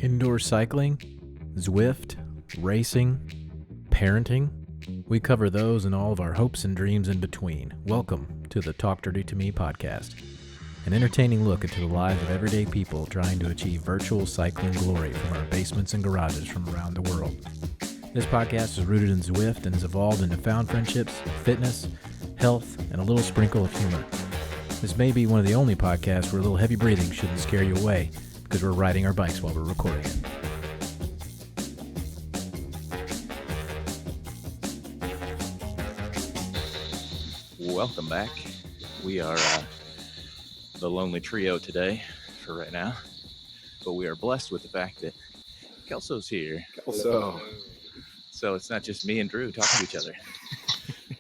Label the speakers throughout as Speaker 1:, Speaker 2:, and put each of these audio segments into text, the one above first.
Speaker 1: Indoor cycling, Zwift, racing, parenting. We cover those and all of our hopes and dreams in between. Welcome to the Talk Dirty to Me podcast, an entertaining look into the lives of everyday people trying to achieve virtual cycling glory from our basements and garages from around the world. This podcast is rooted in Zwift and has evolved into found friendships, fitness, health, and a little sprinkle of humor. This may be one of the only podcasts where a little heavy breathing shouldn't scare you away, because we're riding our bikes while we're recording it.
Speaker 2: Welcome back. We are the lonely trio today for right now, but we are blessed with the fact that Kelso's here.
Speaker 3: So
Speaker 2: it's not just me and Drew talking to each other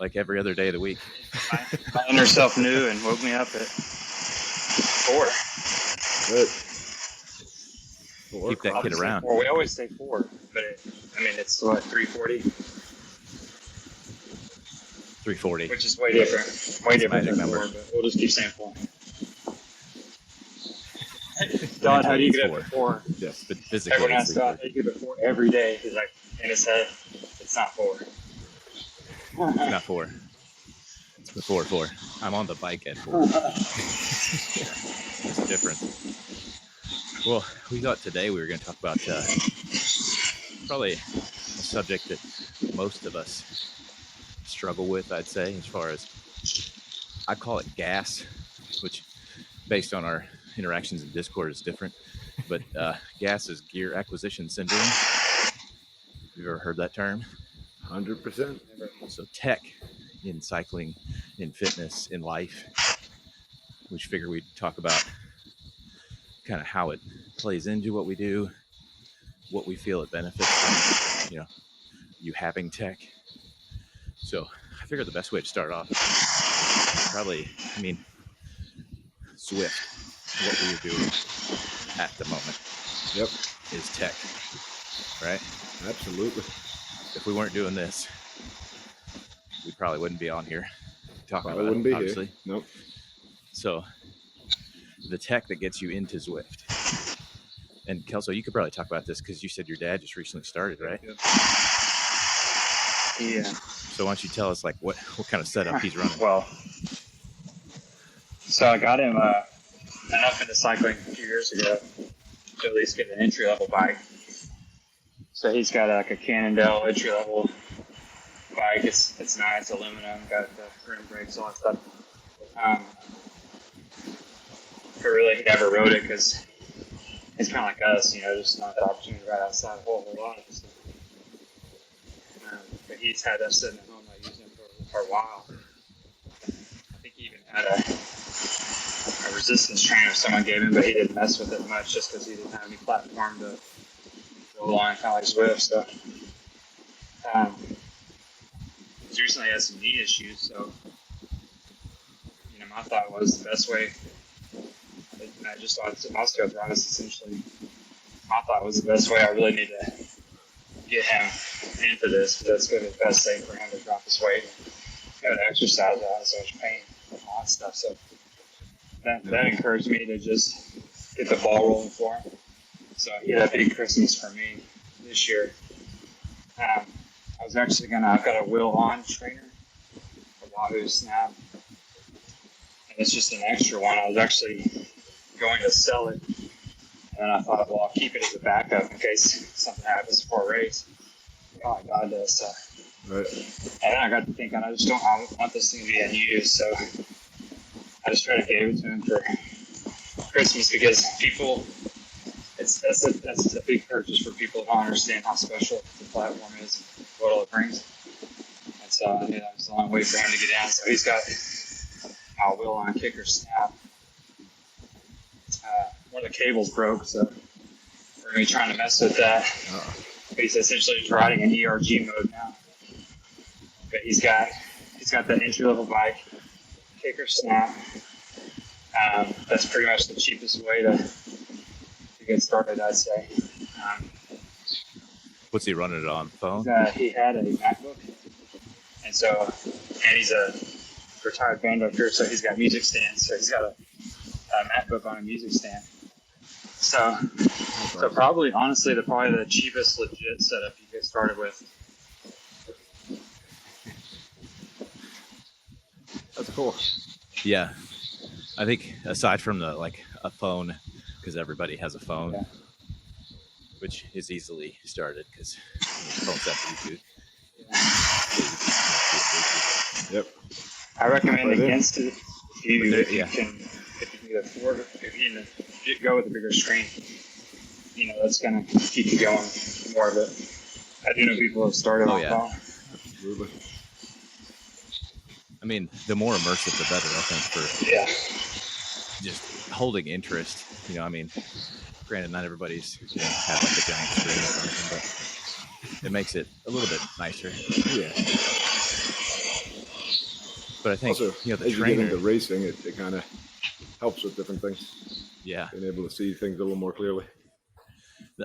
Speaker 2: like every other day of the week.
Speaker 4: My inner self knew and woke me up at 4.
Speaker 3: good.
Speaker 2: Keep that kid around.
Speaker 4: Well, we always say 4, but it's what, 3:40,
Speaker 2: 3:40.
Speaker 4: which is way different. Way different than
Speaker 2: Magic
Speaker 4: 4,
Speaker 2: number.
Speaker 4: but we'll just keep saying 4. Don, how do you get up at 4?
Speaker 2: Yes, but physically.
Speaker 4: Everyone asks
Speaker 2: it's
Speaker 4: Don, how do you get up at 4 every day? He's like, in his head, it's not 4.
Speaker 2: not 4. It's before 4. I'm on the bike at 4. There's a difference. Well, we thought today we were going to talk about probably a subject that most of us struggle with, I'd say, as far as I call it gas, which based on our interactions in Discord is different. But gas is gear acquisition syndrome. Have you ever heard that term?
Speaker 3: 100%.
Speaker 2: So tech in cycling, in fitness, in life, which figure we'd talk about kind of how it plays into what we do, what we feel it benefits from, you having tech. So I figured the best way to start off probably, Zwift, what we are doing at the moment.
Speaker 3: Yep.
Speaker 2: Is tech, right?
Speaker 3: Absolutely.
Speaker 2: If we weren't doing this, we probably wouldn't be on here talking
Speaker 3: Probably
Speaker 2: about
Speaker 3: wouldn't
Speaker 2: it,
Speaker 3: be
Speaker 2: obviously.
Speaker 3: here. Nope.
Speaker 2: So the tech that gets you into Zwift. And Kelso, you could probably talk about this because you said your dad just recently started, right?
Speaker 4: Yeah.
Speaker 2: So why don't you tell us what kind of setup he's running?
Speaker 4: Well, so I got him enough into cycling a few years ago to at least get an entry-level bike. So he's got like a Cannondale entry-level bike. It's nice, aluminum, got the rim brakes, all that stuff. But really, he never rode it because he's kind of like us, just not the opportunity right outside a whole lot of stuff. But he's had that sitting at home, using it for a while. I think he even had a resistance trainer someone gave him, but he didn't mess with it much just because he didn't have any platform to go on, kind of like Zwift. So he's recently had some knee issues, so my thought was the best way. I just thought osteoarthritis essentially. My thought was the best way. I really need to get him into this because that's going to be the best thing for him to drop his weight and go to exercise without so much pain and all that stuff. So that encouraged me to just get the ball rolling for him. So he had a big Christmas for me this year. I was actually I've got a Will On trainer, a Wahoo Snap, and it's just an extra one. I was actually going to sell it, and I thought, well, I'll keep it as a backup in case something happens before a race. Oh my God, does.
Speaker 3: Right.
Speaker 4: And then I got to thinking, I want this thing to be unused, so I just tried to give it to him for Christmas because people, that's a big purchase for people who don't understand how special the platform is and what all it brings. And so I knew that was a long way for him to get down. So he's got our Will On kicker snap. One of the cables broke, so we're going to be trying to mess with that. But he's essentially just riding in ERG mode now. But he's got the entry-level bike, kicker snap. That's pretty much the cheapest way to get started, I'd say.
Speaker 2: What's he running it on? Phone?
Speaker 4: He had a MacBook, and he's a retired band director, so he's got music stands. So he's got a MacBook on a music stand. So probably, honestly, probably the cheapest legit setup you get started with.
Speaker 3: That's cool.
Speaker 2: Yeah. I think aside from a phone, because everybody has a phone,
Speaker 4: Yeah.
Speaker 2: which is easily started because phones have Bluetooth.
Speaker 3: Yep.
Speaker 4: I recommend
Speaker 3: Right there.
Speaker 4: against it if you
Speaker 2: Yeah.
Speaker 4: can afford, if you can go with a bigger screen. That's gonna keep you going more of it. I do know people have started
Speaker 2: Oh,
Speaker 4: on
Speaker 2: yeah.
Speaker 4: phone.
Speaker 3: Absolutely.
Speaker 2: I mean, the more immersive, the better, I think, for
Speaker 4: Yeah.
Speaker 2: just holding interest. I mean, granted, not everybody's have like a giant screen in front of them, but it makes it a little bit nicer.
Speaker 3: Yeah.
Speaker 2: But I think
Speaker 3: Also,
Speaker 2: the
Speaker 3: as you
Speaker 2: trainer,
Speaker 3: get into racing, it kind of helps with different things.
Speaker 2: yeah.
Speaker 3: Being able to see things a little more clearly.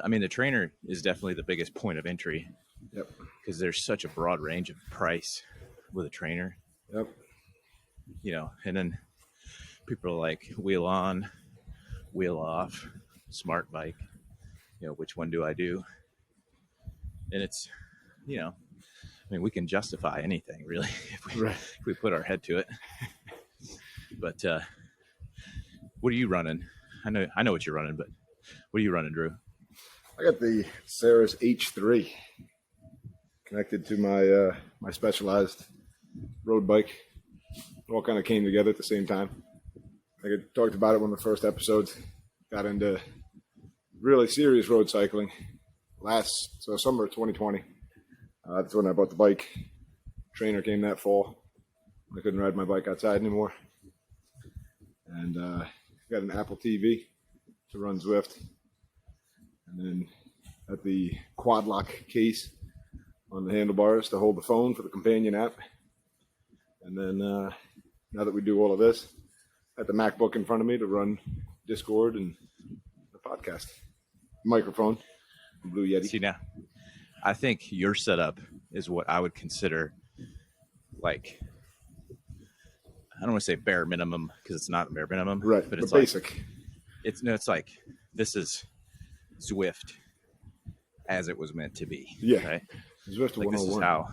Speaker 2: I mean, the trainer is definitely the biggest point of entry.
Speaker 3: Yep.
Speaker 2: Because there's such a broad range of price with a trainer.
Speaker 3: Yep.
Speaker 2: And then people are like wheel on, wheel off, smart bike. Which one do I do? And it's, I mean, we can justify anything really if we put our head to it. But what are you running? I know what you're running, but what are you running, Drew?
Speaker 3: I got the Ceres H3 connected to my Specialized road bike. It all kind of came together at the same time. I talked about it one of the first episodes. Got into really serious road cycling summer of 2020. That's when I bought the bike. Trainer came that fall. I couldn't ride my bike outside anymore. And got an Apple TV to run Zwift. And then at the quad lock case on the handlebars to hold the phone for the companion app. And then now that we do all of this, I have the MacBook in front of me to run Discord and the podcast. Microphone, Blue Yeti.
Speaker 2: See, now, I think your setup is what I would consider like, I don't want to say bare minimum because it's not bare minimum.
Speaker 3: Right,
Speaker 2: but it's
Speaker 3: basic.
Speaker 2: It's like, this is Zwift as it was meant to be.
Speaker 3: Yeah.
Speaker 2: Right?
Speaker 3: Zwift
Speaker 2: Like,
Speaker 3: 101.
Speaker 2: this is how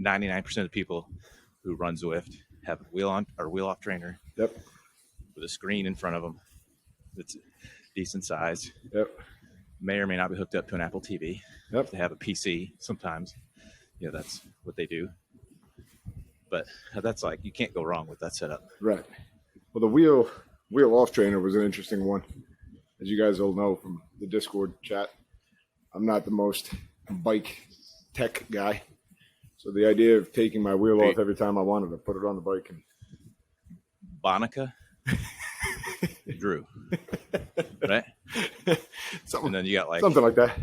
Speaker 2: 99% of the people who run Zwift have a wheel on or wheel off trainer.
Speaker 3: Yep.
Speaker 2: With a screen in front of them that's decent size.
Speaker 3: Yep.
Speaker 2: May or may not be hooked up to an Apple TV.
Speaker 3: Yep.
Speaker 2: If they have a PC, sometimes, that's what they do. But that's like, you can't go wrong with that setup.
Speaker 3: Right. Well, the wheel off trainer was an interesting one. As you guys all know from the Discord chat, I'm not the most bike tech guy. So the idea of taking my wheel off every time I wanted to put it on the bike.
Speaker 2: Bonica, Drew, right? And then you got
Speaker 3: something like that.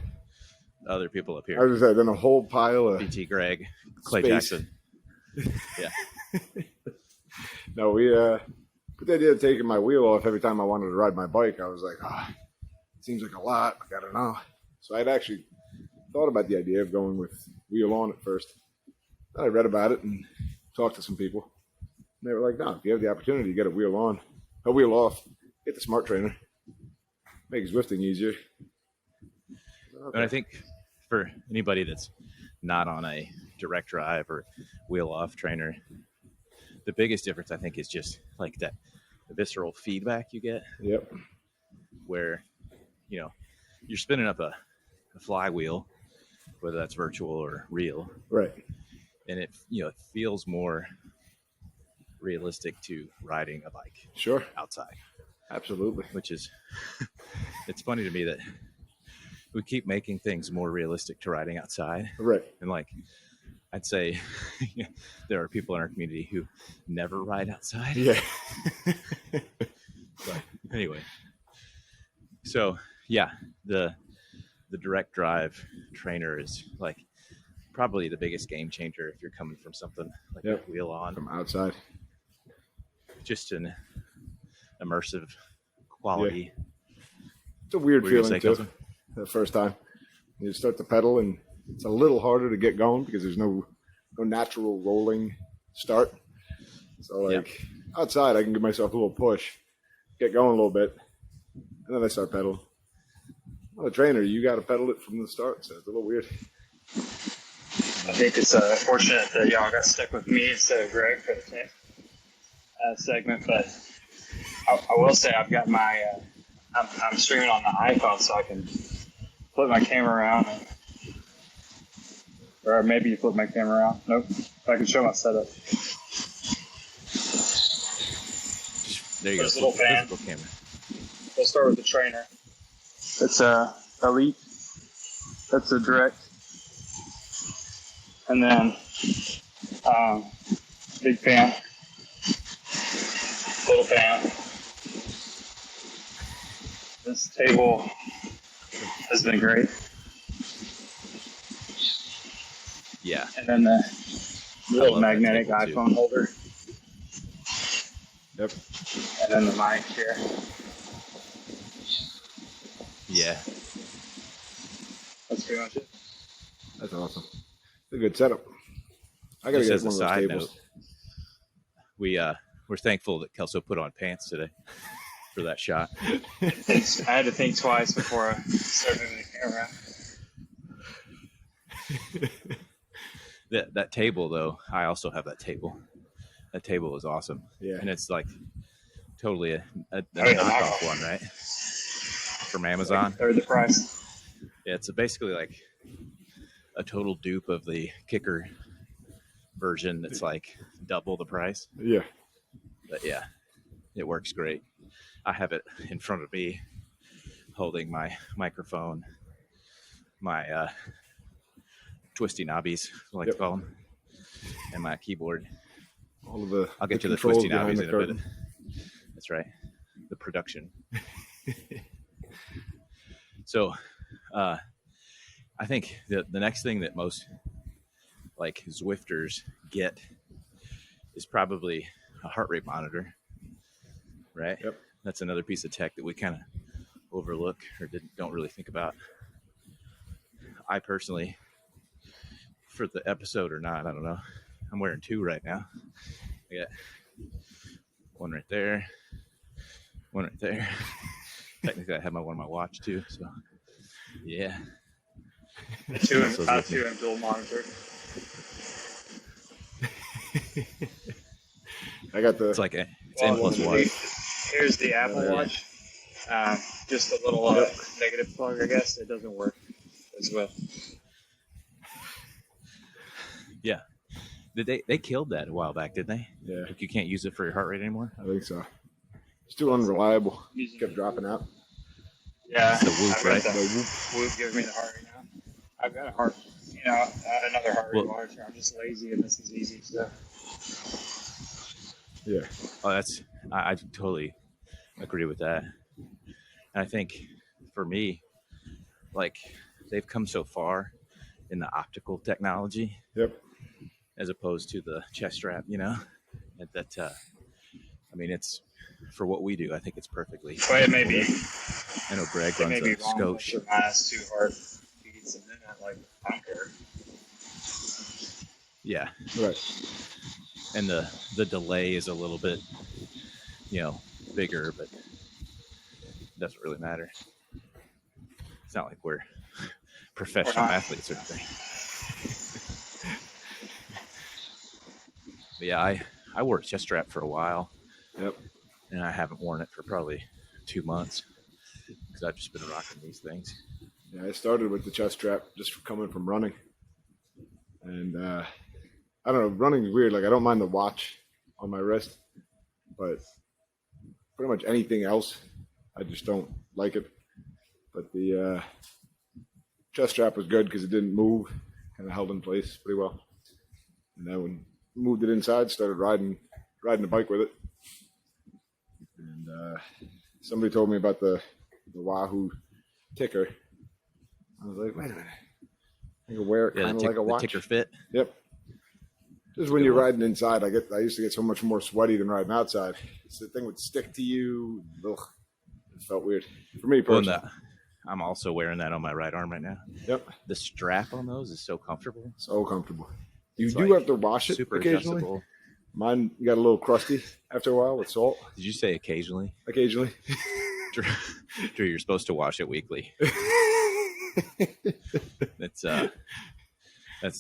Speaker 2: Other people up
Speaker 3: I
Speaker 2: here.
Speaker 3: was just in a whole pile of
Speaker 2: BT Greg, Clay
Speaker 3: space.
Speaker 2: Jackson. Yeah.
Speaker 3: No, we but the idea of taking my wheel off every time I wanted to ride my bike, I was like, it seems like a lot. I don't know. So I'd actually thought about the idea of going with wheel on at first. Then I read about it and talked to some people. And they were like, no, if you have the opportunity to get a wheel off, get the smart trainer. Makes Zwifting easier. Okay.
Speaker 2: And I think for anybody that's not on a direct drive or wheel off trainer, the biggest difference I think is just like that the visceral feedback you get.
Speaker 3: Yep.
Speaker 2: Where, you're spinning up a flywheel, whether that's virtual or real.
Speaker 3: Right.
Speaker 2: And it feels more realistic to riding a bike.
Speaker 3: Sure.
Speaker 2: Outside.
Speaker 3: Absolutely.
Speaker 2: Which is, it's funny to me that we keep making things more realistic to riding outside.
Speaker 3: Right.
Speaker 2: And like, I'd say there are people in our community who never ride outside.
Speaker 3: Yeah.
Speaker 2: But anyway, so yeah, the direct drive trainer is like probably the biggest game changer if you're coming from something like a wheel on
Speaker 3: from outside.
Speaker 2: Just an immersive quality.
Speaker 3: Yeah. It's a weird feeling too. The first time you start to pedal, and it's a little harder to get going because there's no natural rolling start. So outside, I can give myself a little push, get going a little bit, and then I start pedaling. Well, the trainer, you got to pedal it from the start, so it's a little weird.
Speaker 4: I think it's fortunate that y'all got stuck with me instead of Greg for the segment, but I will say I've got my I'm streaming on the iPhone, so I can flip my camera around, or maybe you flip my camera around. Nope, I can show my setup.
Speaker 2: There you
Speaker 4: There's
Speaker 2: go.
Speaker 4: a little fan.
Speaker 2: Physical camera.
Speaker 4: We'll start with the trainer. It's a Elite. That's a direct, and then big fan, little fan. This table has been great.
Speaker 2: Yeah.
Speaker 4: And then the little magnetic iPhone holder.
Speaker 3: Yep.
Speaker 4: And then the mic here.
Speaker 2: Yeah.
Speaker 4: That's pretty much it.
Speaker 3: That's awesome. It's a good setup. I gotta
Speaker 2: Just
Speaker 3: get
Speaker 2: as
Speaker 3: one
Speaker 2: a
Speaker 3: of those
Speaker 2: side
Speaker 3: tables.
Speaker 2: note, we're thankful that Kelso put on pants today for that shot.
Speaker 4: I had to think twice before I started moving the camera.
Speaker 2: That table, though, I also have that table. That table is awesome.
Speaker 3: Yeah.
Speaker 2: And it's like totally a knockoff one, right? From Amazon.
Speaker 4: Like third the price.
Speaker 2: Yeah, it's basically like a total dupe of the kicker version that's like double the price.
Speaker 3: Yeah.
Speaker 2: But yeah, it works great. I have it in front of me holding my microphone, my twisty knobbies, I like to call them, and my keyboard.
Speaker 3: All of the
Speaker 2: I'll get to the
Speaker 3: controls
Speaker 2: twisty
Speaker 3: behind
Speaker 2: knobbies
Speaker 3: the
Speaker 2: in a bit.
Speaker 3: curtain.
Speaker 2: That's right. The production. So I think the next thing that most like Zwifters get is probably a heart rate monitor, right?
Speaker 3: Yep.
Speaker 2: That's another piece of tech that we kind of overlook or don't really think about. I personally, for the episode or not, I don't know. I'm wearing two right now. I got one right there, one right there. Technically, I have one on my watch too. So, yeah.
Speaker 4: Two and dual monitor.
Speaker 3: I got the.
Speaker 2: It's like it's N plus one.
Speaker 4: Here's the Apple Watch. Just a little negative plug, I guess. It doesn't work as well.
Speaker 2: Yeah. They killed that a while back, didn't they?
Speaker 3: Yeah.
Speaker 2: Like you can't use it for your heart rate anymore?
Speaker 3: I think so. It's too unreliable. Kept dropping out.
Speaker 4: Yeah.
Speaker 2: It's the Whoop, right?
Speaker 4: The Whoop giving me the heart rate now. I've got a heart, another heart rate monitor. I'm just lazy and this is easy stuff.
Speaker 3: Yeah.
Speaker 2: Oh, I totally agree with that. And I think for me, like they've come so far in the optical technology.
Speaker 3: Yep.
Speaker 2: As opposed to the chest strap, that I mean, it's for what we do. I think it's perfectly.
Speaker 4: But it may be.
Speaker 2: I know Greg runs a Scotch.
Speaker 4: Minus 2 heart beats, and then I don't care.
Speaker 2: Yeah.
Speaker 3: Right.
Speaker 2: And the delay is a little bit, bigger, but it doesn't really matter. It's not like we're professional athletes or anything. But yeah, I wore a chest strap for a while.
Speaker 3: Yep.
Speaker 2: And I haven't worn it for probably 2 months because I've just been rocking these things.
Speaker 3: Yeah, I started with the chest strap just coming from running. And I don't know, running is weird. Like, I don't mind the watch on my wrist, but pretty much anything else, I just don't like it. But the chest strap was good because it didn't move, kind of held in place pretty well. And then when moved it inside, started riding the bike with it. And somebody told me about the Wahoo ticker. I was like, wait a minute. I can wear it kind of like a watch.
Speaker 2: The ticker fit.
Speaker 3: Yep. Just when you're riding inside, I used to get so much more sweaty than riding outside. So the thing would stick to you. Ugh. It felt weird. For me personally.
Speaker 2: I'm also wearing that on my right arm right now.
Speaker 3: Yep.
Speaker 2: The strap on those is so comfortable.
Speaker 3: So comfortable. You do have to wash it occasionally. Adjustable. Mine got a little crusty after a while with salt.
Speaker 2: Did you say occasionally?
Speaker 3: Occasionally.
Speaker 2: Drew, you're supposed to wash it weekly. It's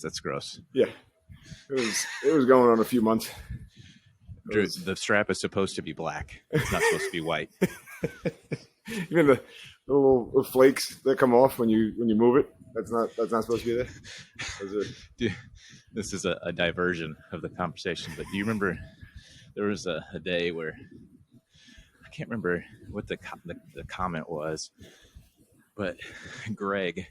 Speaker 2: that's gross.
Speaker 3: Yeah, it was going on a few months.
Speaker 2: Drew, the strap is supposed to be black. It's not supposed to be white.
Speaker 3: Even the little flakes that come off when you move it, that's not supposed to be there.
Speaker 2: Dude, this is a diversion of the conversation, but do you remember there was a day where I can't remember what the comment was, but Greg,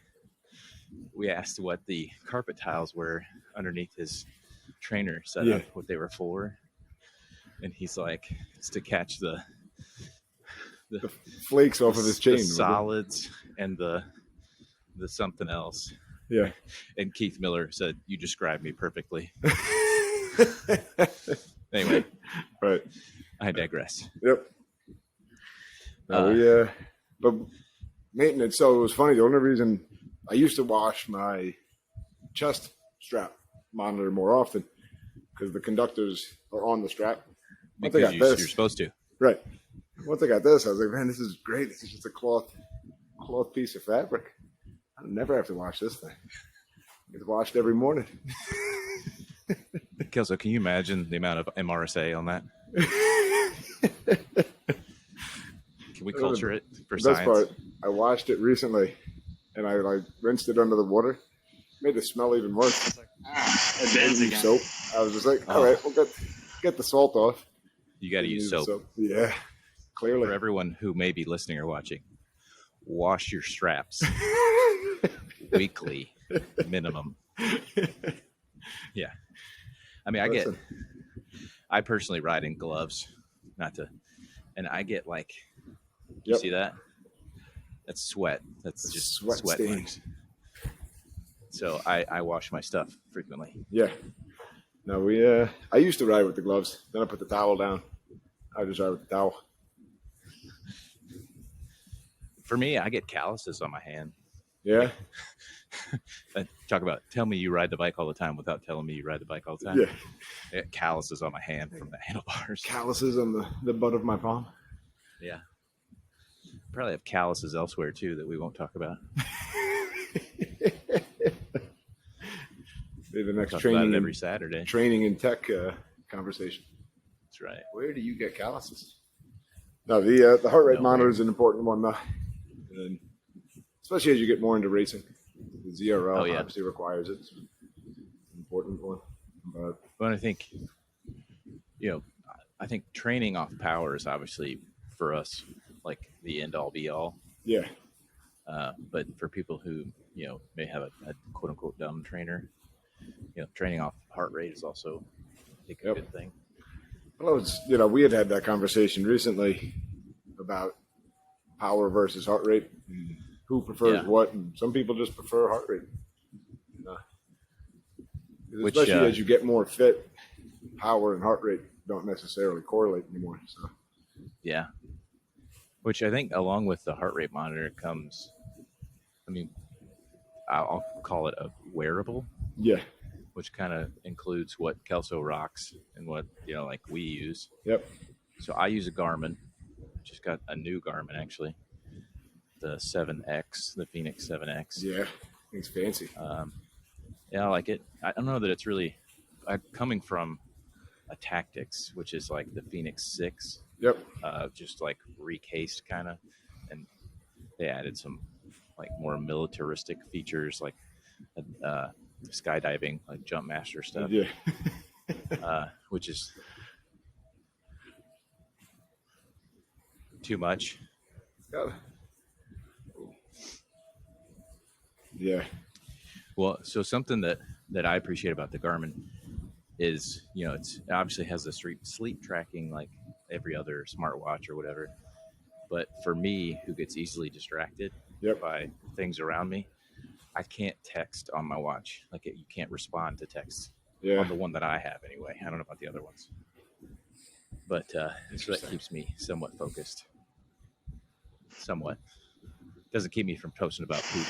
Speaker 2: we asked what the carpet tiles were underneath his trainer setup, what they were for, and he's like, it's to catch the
Speaker 3: flakes off of his chain,
Speaker 2: the solids, and the something else.
Speaker 3: Yeah.
Speaker 2: And Keith Miller said, "You described me perfectly." Anyway,
Speaker 3: right.
Speaker 2: I digress.
Speaker 3: Yep. No, but maintenance. So it was funny. The only reason I used to wash my chest strap monitor more often because the conductors are on the strap.
Speaker 2: Because you're supposed to.
Speaker 3: Right. Once I got this, I was like, man, this is great. This is just a cloth piece of fabric. I never have to wash this thing. It's washed every morning.
Speaker 2: Kelso, can you imagine the amount of MRSA on that? Can we culture it for
Speaker 3: the
Speaker 2: science?
Speaker 3: Best part, I washed it recently, and I rinsed it under the water. Made it smell even worse.
Speaker 4: It bends again.
Speaker 3: Soap. I was just like, all right, we'll get the salt off.
Speaker 2: You got to use soap.
Speaker 3: Yeah, clearly.
Speaker 2: For everyone who may be listening or watching, wash your straps weekly minimum. Yeah. I mean, I personally ride in gloves, and I get like, you see that? That's sweat. That's just sweat marks. So I wash my stuff frequently.
Speaker 3: Yeah. No, I used to ride with the gloves. Then I put the towel down. I just ride with the towel.
Speaker 2: For me, I get calluses on my hand.
Speaker 3: Yeah.
Speaker 2: Talk about tell me you ride the bike all the time without telling me you ride the bike all the time.
Speaker 3: Yeah.
Speaker 2: I got calluses on my hand from the handlebars.
Speaker 3: Calluses on the butt of my palm.
Speaker 2: Yeah. Probably have calluses elsewhere too that we won't talk about.
Speaker 3: Maybe the next
Speaker 2: talk
Speaker 3: training
Speaker 2: about it every Saturday.
Speaker 3: Training in tech conversation.
Speaker 2: That's right.
Speaker 3: Where do you get calluses? No, the heart rate monitor is an important one, and especially as you get more into racing. The ZRL obviously requires it. It's an important one.
Speaker 2: But I think, I think training off power is obviously for us like the end all be all.
Speaker 3: Yeah.
Speaker 2: But for people who, may have a quote unquote dumb trainer, training off heart rate is also, I think, a good thing.
Speaker 3: Well, we had that conversation recently about power versus heart rate. And who prefers what? And some people just prefer heart rate. Especially as you get more fit, power and heart rate don't necessarily correlate anymore. So.
Speaker 2: Yeah. Which I think along with the heart rate monitor comes, I'll call it a wearable.
Speaker 3: Yeah.
Speaker 2: Which kind of includes what Kelso rocks and what, like we use.
Speaker 3: Yep.
Speaker 2: So I use a Garmin. Just got a new Garmin, actually. The 7X, the Phoenix 7X.
Speaker 3: Yeah. It's fancy.
Speaker 2: Yeah, I like it. I don't know that it's really coming from a Tactics, which is like the Phoenix 6.
Speaker 3: Yep.
Speaker 2: Just like recased kind of. And they added some like more militaristic features like skydiving, like jump master stuff.
Speaker 3: Yeah.
Speaker 2: Which is too much.
Speaker 3: Yeah.
Speaker 2: Well, so something that I appreciate about the Garmin is, it obviously has the sleep tracking like every other smartwatch or whatever. But for me, who gets easily distracted by things around me, I can't text on my watch. Like you can't respond to texts on the one that I have anyway. I don't know about the other ones. But so that keeps me somewhat focused. Somewhat. Doesn't keep me from posting about poop.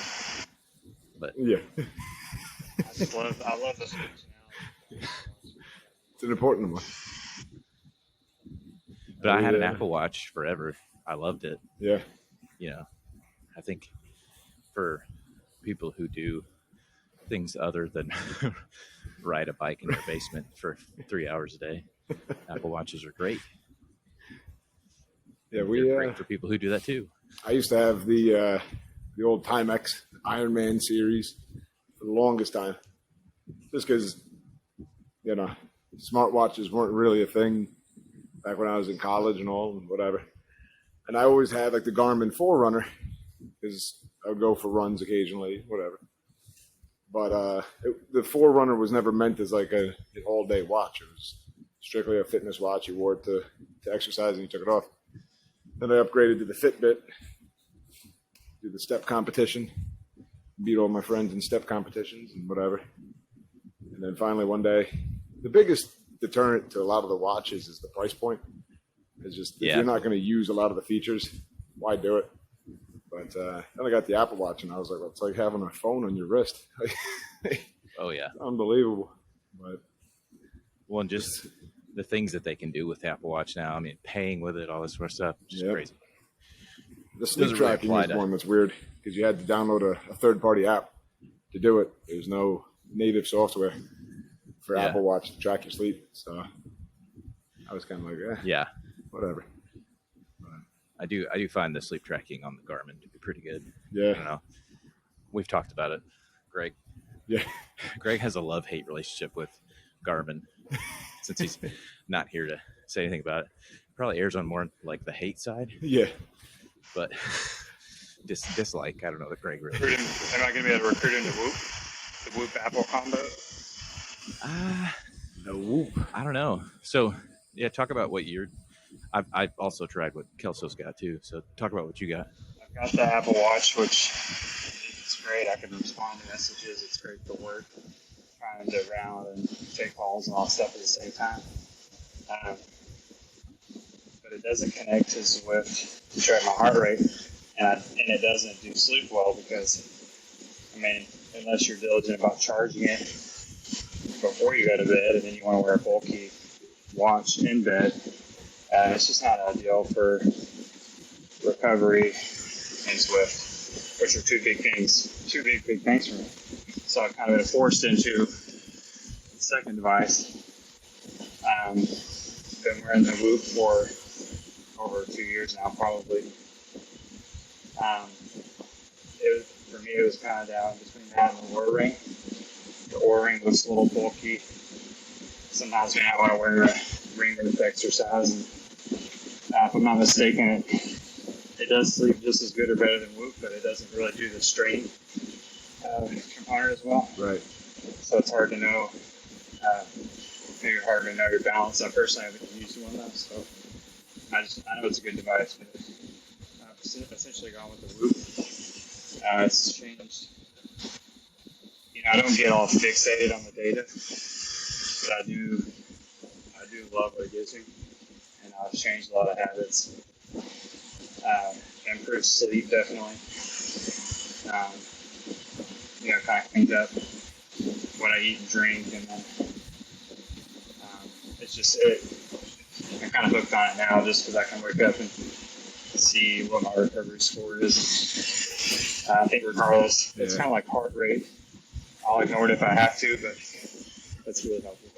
Speaker 2: But
Speaker 3: yeah.
Speaker 4: I love this functionality.
Speaker 3: It's an important one.
Speaker 2: But I had an Apple Watch forever. I loved it.
Speaker 3: Yeah.
Speaker 2: I think for people who do things other than ride a bike in their basement for 3 hours a day. Apple Watches are great.
Speaker 3: Yeah,
Speaker 2: They're great for people who do that too.
Speaker 3: I used to have the old Timex Iron Man series for the longest time, just because smartwatches weren't really a thing back when I was in college and all and whatever. And I always had like the Garmin Forerunner because I would go for runs occasionally, whatever. But the Forerunner was never meant as like an all-day watch. It was strictly a fitness watch. You wore it to exercise and you took it off. Then I upgraded to the Fitbit, do the step competition, beat all my friends in step competitions and whatever. And then finally one day, the biggest deterrent to a lot of the watches is the price point. It's just, if you're not going to use a lot of the features, why do it? But then I got the Apple Watch and I was like, well, it's like having a phone on your wrist.
Speaker 2: Oh, yeah.
Speaker 3: Unbelievable. But
Speaker 2: well, and just the things that they can do with the Apple Watch now. I mean, paying with it, all this sort of stuff, just crazy.
Speaker 3: The sleep tracking is one that's weird because you had to download a third-party app to do it. There's no native software for Apple Watch to track your sleep. So I was kind of like, whatever.
Speaker 2: I do find the sleep tracking on the Garmin to be pretty good.
Speaker 3: Yeah.
Speaker 2: I don't know. We've talked about it, Greg.
Speaker 3: Yeah.
Speaker 2: Greg has a love-hate relationship with Garmin since he's not here to say anything about it. Probably airs on more like the hate side.
Speaker 3: Yeah.
Speaker 2: But dislike, I don't know that Greg really.
Speaker 4: Am I going to be able to recruit into Whoop? The Whoop Apple combo?
Speaker 3: The Whoop.
Speaker 2: I don't know. So, yeah, talk about what you're. I've also tried what Kelso's got too. So talk about what you got.
Speaker 4: I've got the Apple Watch, which is great. I can respond to messages. It's great for work. Trying to round and take calls and all stuff at the same time. But it doesn't connect to Zwift to track my heart rate, and it doesn't do sleep well because, I mean, unless you're diligent about charging it before you go to bed, and then you want to wear a bulky watch in bed. It's just not ideal for recovery and Zwift, which are two big things for me. So I kind of been forced into the second device. Been wearing the Whoop for over 2 years now, probably. For me, it was kind of down between that and the Oura Ring. The Oura Ring looks a little bulky. Sometimes when I want to wear a ring with exercise, and if I'm not mistaken, it does sleep just as good or better than Whoop, but it doesn't really do the strain component as well.
Speaker 3: Right.
Speaker 4: So it's hard to know. Maybe hard to know your balance. I personally haven't used one though, so I know it's a good device, but I've essentially gone with the Whoop. It's changed. I don't get all fixated on the data, but I do love what it gives me, and I've changed a lot of habits. Improved sleep definitely. Kind of cleaned up what I eat and drink, and then I'm kind of hooked on it now just because I can wake up and see what my recovery score is. I think regardless, it's kind of like heart rate. I'll ignore it if I have to, but that's really helpful.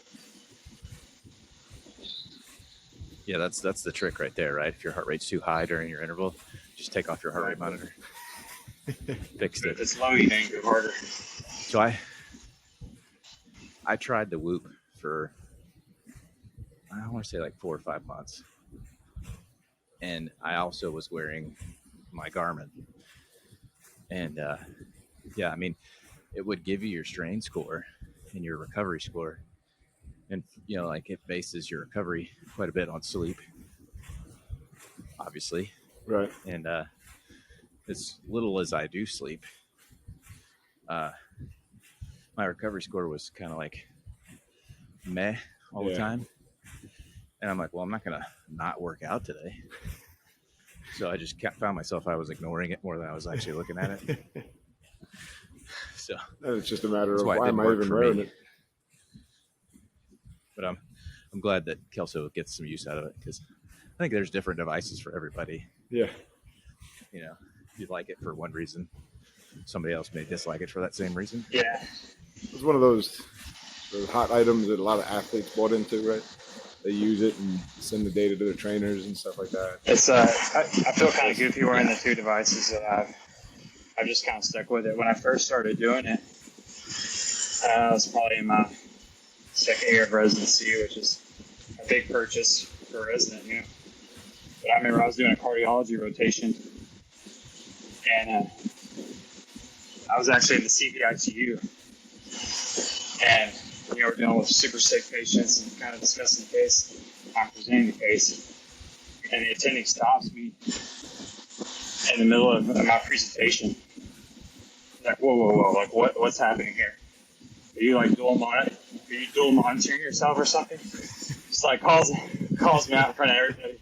Speaker 2: Yeah, that's the trick right there, right? If your heart rate's too high during your interval, just take off your heart rate monitor. Fixed it.
Speaker 4: If it's low, you then go harder.
Speaker 2: So I tried the Whoop for, I want to say like 4 or 5 months. And I also was wearing my Garmin. And I mean, it would give you your strain score and your recovery score. And, like it bases your recovery quite a bit on sleep, obviously.
Speaker 3: Right.
Speaker 2: And as little as I do sleep, my recovery score was kind of like meh all the time. And I'm like, well, I'm not going to not work out today. So I just found myself, I was ignoring it more than I was actually looking at it. So
Speaker 3: and it's just a matter of
Speaker 2: why
Speaker 3: am I even wearing it?
Speaker 2: But I'm glad that Kelso gets some use out of it because I think there's different devices for everybody.
Speaker 3: Yeah.
Speaker 2: You like it for one reason somebody else may dislike it for that same reason.
Speaker 4: Yeah.
Speaker 3: It's one of those hot items that a lot of athletes bought into, right? They use it and send the data to their trainers and stuff like that.
Speaker 4: It's I feel kind of goofy wearing the two devices that I've just kind of stuck with it. When I first started doing it, I was probably in my second year of residency, which is a big purchase for a resident, you know. But I remember I was doing a cardiology rotation, and I was actually in the CVICU, and we were dealing with super sick patients and kind of discussing the case. I'm presenting the case, and the attending stops me in the middle of my presentation. Like, whoa, like what's happening here? Are you like dual monitoring yourself or something? Just like calls me out in front of everybody,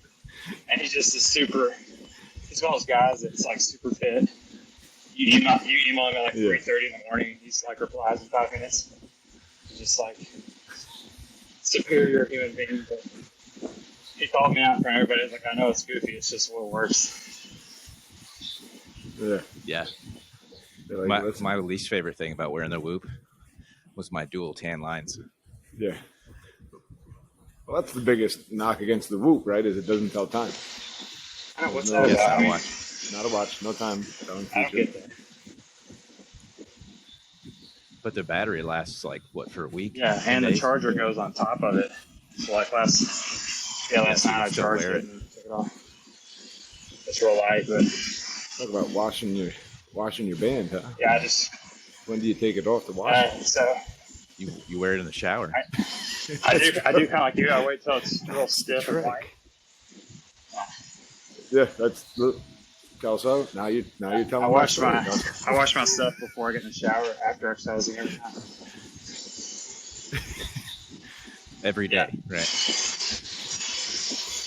Speaker 4: and he's just he's one of those guys that's like super fit. You email him at like 3:30 in the morning. He's like replies in 5 minutes. Just like superior human being, but he called me out in front of everybody. He's like, I know it's goofy, it's just what works.
Speaker 2: Yeah.
Speaker 3: Like,
Speaker 2: my least favorite thing about wearing the Whoop was my dual tan lines.
Speaker 3: Yeah. Well, that's the biggest knock against the Whoop, right? Is it doesn't tell time.
Speaker 4: I don't know what's
Speaker 3: No,
Speaker 4: that
Speaker 2: Yes,
Speaker 4: about.
Speaker 2: I
Speaker 4: I mean,
Speaker 2: watch.
Speaker 3: Not a watch, no time.
Speaker 4: I don't get that.
Speaker 2: But the battery lasts like what, for a week?
Speaker 4: Yeah,
Speaker 2: 10
Speaker 4: and the
Speaker 2: days?
Speaker 4: charger goes on top of it. So like last
Speaker 2: so
Speaker 4: night
Speaker 2: you
Speaker 4: I
Speaker 2: can still
Speaker 4: charged
Speaker 2: wear
Speaker 4: it and took it off. It's real light, but
Speaker 3: Talk about washing your band, huh?
Speaker 4: yeah, I just
Speaker 3: When do you take it off to wash it?
Speaker 4: so
Speaker 2: You wear it in the shower.
Speaker 4: I do kind of like you. I wait till it's real stiff and light.
Speaker 3: Yeah, that's Kelso. Now you're telling
Speaker 4: I
Speaker 3: me
Speaker 4: wash
Speaker 3: story,
Speaker 4: my
Speaker 3: Kelso.
Speaker 4: I wash my stuff before I get in the shower after exercising every time.
Speaker 2: Every day, right?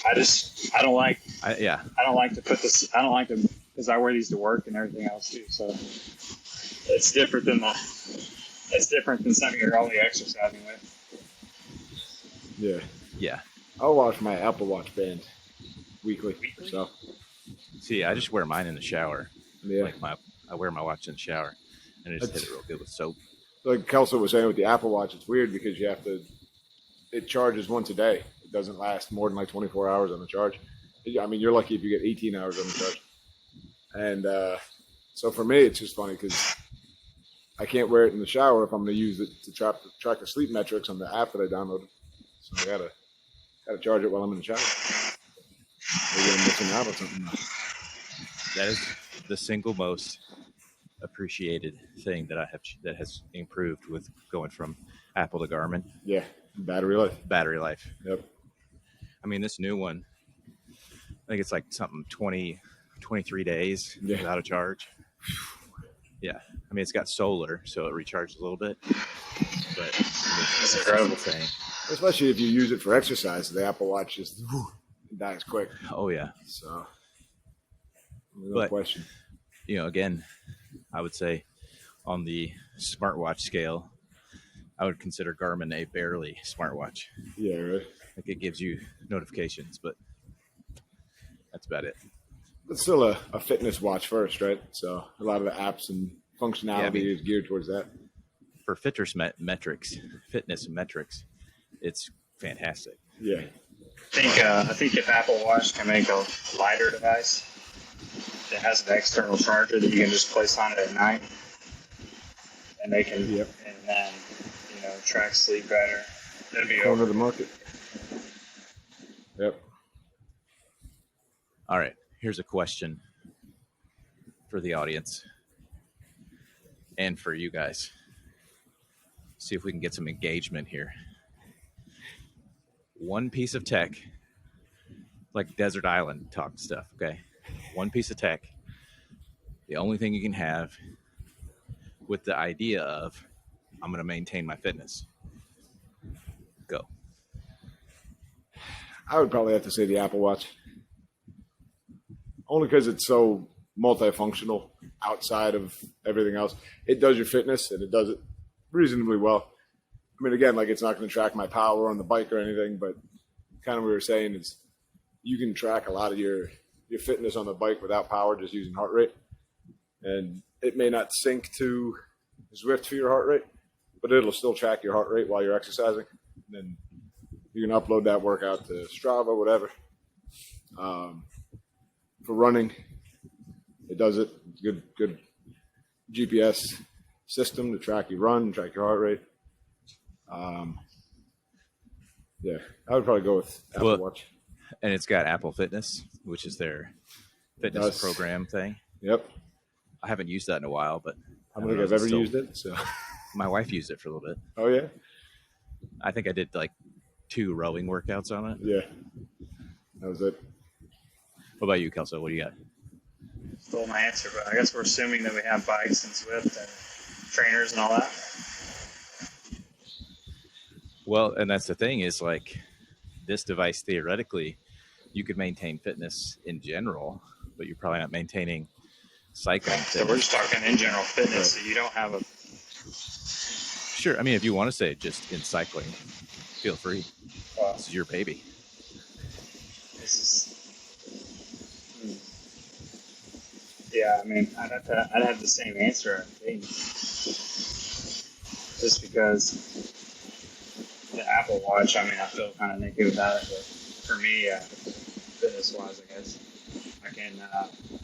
Speaker 4: I don't like to put this. I don't like to because I wear these to work and everything else too. So it's different than something you're only exercising with.
Speaker 3: Yeah. I'll wash my Apple Watch band weekly. So
Speaker 2: See, I just wear mine in the shower.
Speaker 3: yeah,
Speaker 2: I wear my watch in the shower, and I just hit it real good with soap.
Speaker 3: like Kelso was saying with the Apple Watch, it's weird because it charges once a day. It doesn't last more than like 24 hours on the charge. I mean, you're lucky if you get 18 hours on the charge. And so for me, it's just funny because I can't wear it in the shower if I'm going to use it to track the sleep metrics on the app that I downloaded. So I gotta charge it while I'm in the shower. Maybe I'm missing out on something.
Speaker 2: That is the single most appreciated thing that has improved with going from Apple to Garmin.
Speaker 3: Yeah, battery life.
Speaker 2: Battery life.
Speaker 3: Yep.
Speaker 2: I mean, this new one, I think it's like something 23 days without a charge. Yeah. I mean, it's got solar, so it recharges a little bit. But I mean,
Speaker 4: That's incredible.
Speaker 2: Insane.
Speaker 3: Especially if you use it for exercise, the Apple Watch just dies quick.
Speaker 2: Oh, yeah.
Speaker 3: So, no question.
Speaker 2: You know, again, I would say on the smartwatch scale, I would consider Garmin a barely smartwatch.
Speaker 3: Yeah, right.
Speaker 2: Like it gives you notifications, but that's about it.
Speaker 3: It's still a fitness watch first, right? So a lot of the apps and functionality is geared towards that.
Speaker 2: For fitness metrics, it's fantastic.
Speaker 3: Yeah.
Speaker 4: I think if Apple Watch can make a lighter device that has an external charger that you can just place on it at night, and they can, and then track sleep better. That'd be
Speaker 3: Corner of the market. Yep.
Speaker 2: All right. Here's a question for the audience and for you guys. See if we can get some engagement here. One piece of tech, like desert island talk stuff, okay? One piece of tech, the only thing you can have with the idea of, I'm going to maintain my fitness. Go.
Speaker 3: I would probably have to say the Apple Watch. Only because it's so multifunctional outside of everything else. It does your fitness, and it does it reasonably well. I mean, again, like it's not going to track my power on the bike or anything, but kind of what we were saying is you can track a lot of your fitness on the bike without power, just using heart rate. And it may not sync to Zwift for your heart rate, but it'll still track your heart rate while you're exercising. And then you can upload that workout to Strava, whatever. For running, it does it. Good GPS system to track your run, track your heart rate. Yeah, I would probably go with Apple Watch.
Speaker 2: And it's got Apple Fitness, which is their fitness program thing.
Speaker 3: Yep.
Speaker 2: I haven't used that in a while, but
Speaker 3: I don't think I've ever used it. So
Speaker 2: my wife used it for a little bit.
Speaker 3: Oh yeah.
Speaker 2: I think I did like 2 rowing workouts on it.
Speaker 3: Yeah. That was it.
Speaker 2: What about you, Kelso? What do you got?
Speaker 4: Stole my answer, but I guess we're assuming that we have bikes and Zwift and trainers and all that.
Speaker 2: Well, and that's the thing is like this device, theoretically, you could maintain fitness in general, but you're probably not maintaining cycling fitness.
Speaker 4: So we're just talking in general fitness, so you don't have a...
Speaker 2: Sure. I mean, if you want to say just in cycling, feel free. This is your baby.
Speaker 4: This is... Yeah, I mean, I'd have the same answer, I think. Just because the Apple Watch, I mean, I feel kind of naked without it, but for me, fitness-wise, I guess,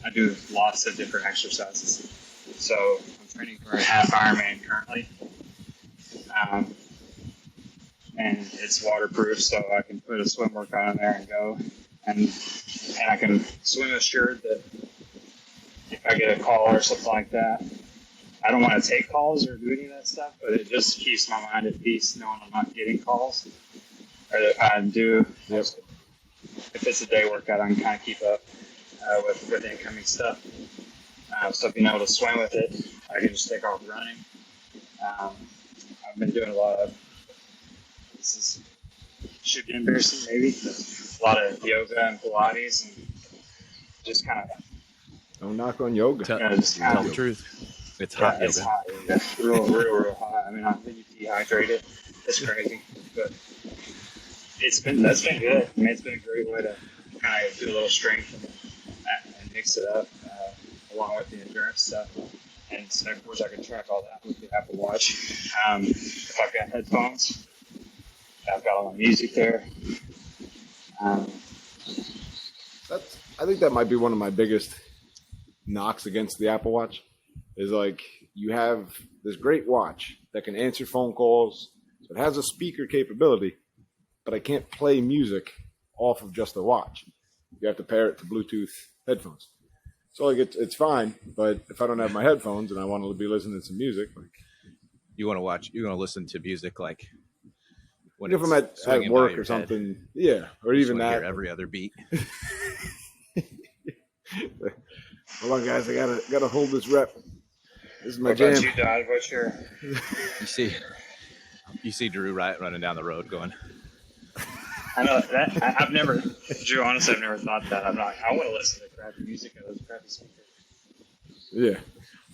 Speaker 4: I do lots of different exercises. So I'm training for a half Ironman currently, and it's waterproof, so I can put a swim workout in there and go, and I can swim assured that if I get a call or something like that, I don't want to take calls or do any of that stuff, but it just keeps my mind at peace knowing I'm not getting calls. Or that I do. Yep. If it's a day workout, I can kind of keep up with incoming stuff. So if you're able to swim with it, I can just take off running. I've been doing a lot of, should be embarrassing maybe, a lot of yoga and Pilates and just kind of.
Speaker 3: Don't knock on yoga.
Speaker 2: Tell the truth. It's hot yoga.
Speaker 4: It's hot yoga. Real hot. I mean, I think you dehydrated. It's crazy, but that's been good. I mean, it's been a great way to kind of do a little strength and mix it up along with the endurance stuff. And so, of course, I can track all that with the Apple Watch. If I've got headphones, I've got all my music there.
Speaker 3: I think that might be one of my biggest knocks against the Apple Watch is like you have this great watch that can answer phone calls. So it has a speaker capability, but I can't play music off of just the watch. You have to pair it to Bluetooth headphones. So like it's fine, but if I don't have my headphones and I want to be listening to some music, like
Speaker 2: you want to listen to music like when
Speaker 3: if I'm at work or something, yeah, or even that.
Speaker 2: Hear every other beat.
Speaker 3: Hold on, guys, I gotta hold this rep. This is my jam.
Speaker 4: What about you, Don? What's your...
Speaker 2: You see Drew running down the road going.
Speaker 4: I know that Drew. Honestly, I've never thought that. I want to listen to crappy music on those crappy speakers.
Speaker 3: Yeah,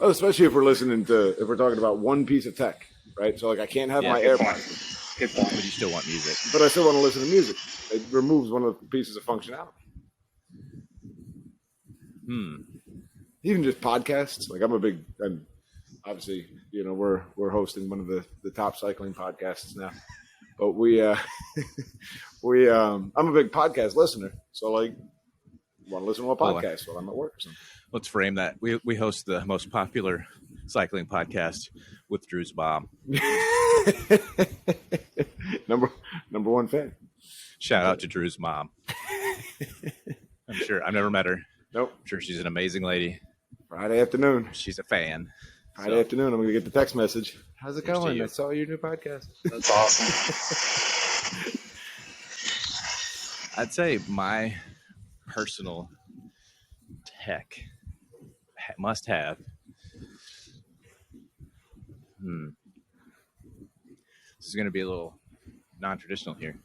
Speaker 3: well, especially if we're talking about one piece of tech, right? So like I can't have my AirPods.
Speaker 4: Good point.
Speaker 2: But you still want music.
Speaker 3: But I still want to listen to music. It removes one of the pieces of functionality. Even just podcasts. Like and obviously, we're hosting one of the top cycling podcasts now. But I'm a big podcast listener. So like, want to listen to a podcast while I'm at work or something.
Speaker 2: Let's frame that. We host the most popular cycling podcast with Drew's mom.
Speaker 3: Number one fan.
Speaker 2: Shout out to Drew's mom. I'm sure I've never met her.
Speaker 3: Nope.
Speaker 2: I'm sure she's an amazing lady.
Speaker 3: Friday afternoon.
Speaker 2: She's a fan.
Speaker 3: Friday afternoon, I'm going to get the text message. How's it going? I saw your new podcast.
Speaker 4: That's awesome.
Speaker 2: I'd say my personal tech must-have. This is going to be a little non-traditional here.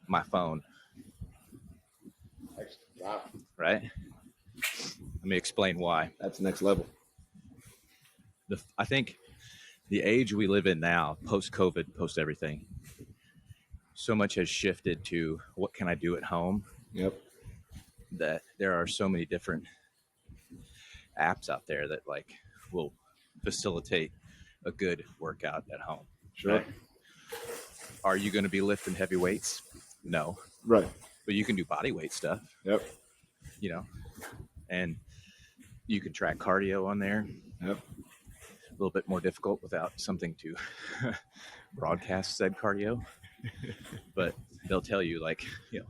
Speaker 2: My phone.
Speaker 3: Wow.
Speaker 2: Right? Let me explain why.
Speaker 3: That's next level.
Speaker 2: I think the age we live in now, post-COVID, post-everything, so much has shifted to what can I do at home?
Speaker 3: Yep.
Speaker 2: That there are so many different apps out there that like will facilitate a good workout at home.
Speaker 3: Sure.
Speaker 2: Right? Are you going to be lifting heavy weights? No.
Speaker 3: Right.
Speaker 2: But you can do body weight stuff.
Speaker 3: Yep.
Speaker 2: You know, and you can track cardio on there.
Speaker 3: Yep.
Speaker 2: A little bit more difficult without something to broadcast said cardio, but they'll tell you like, you know,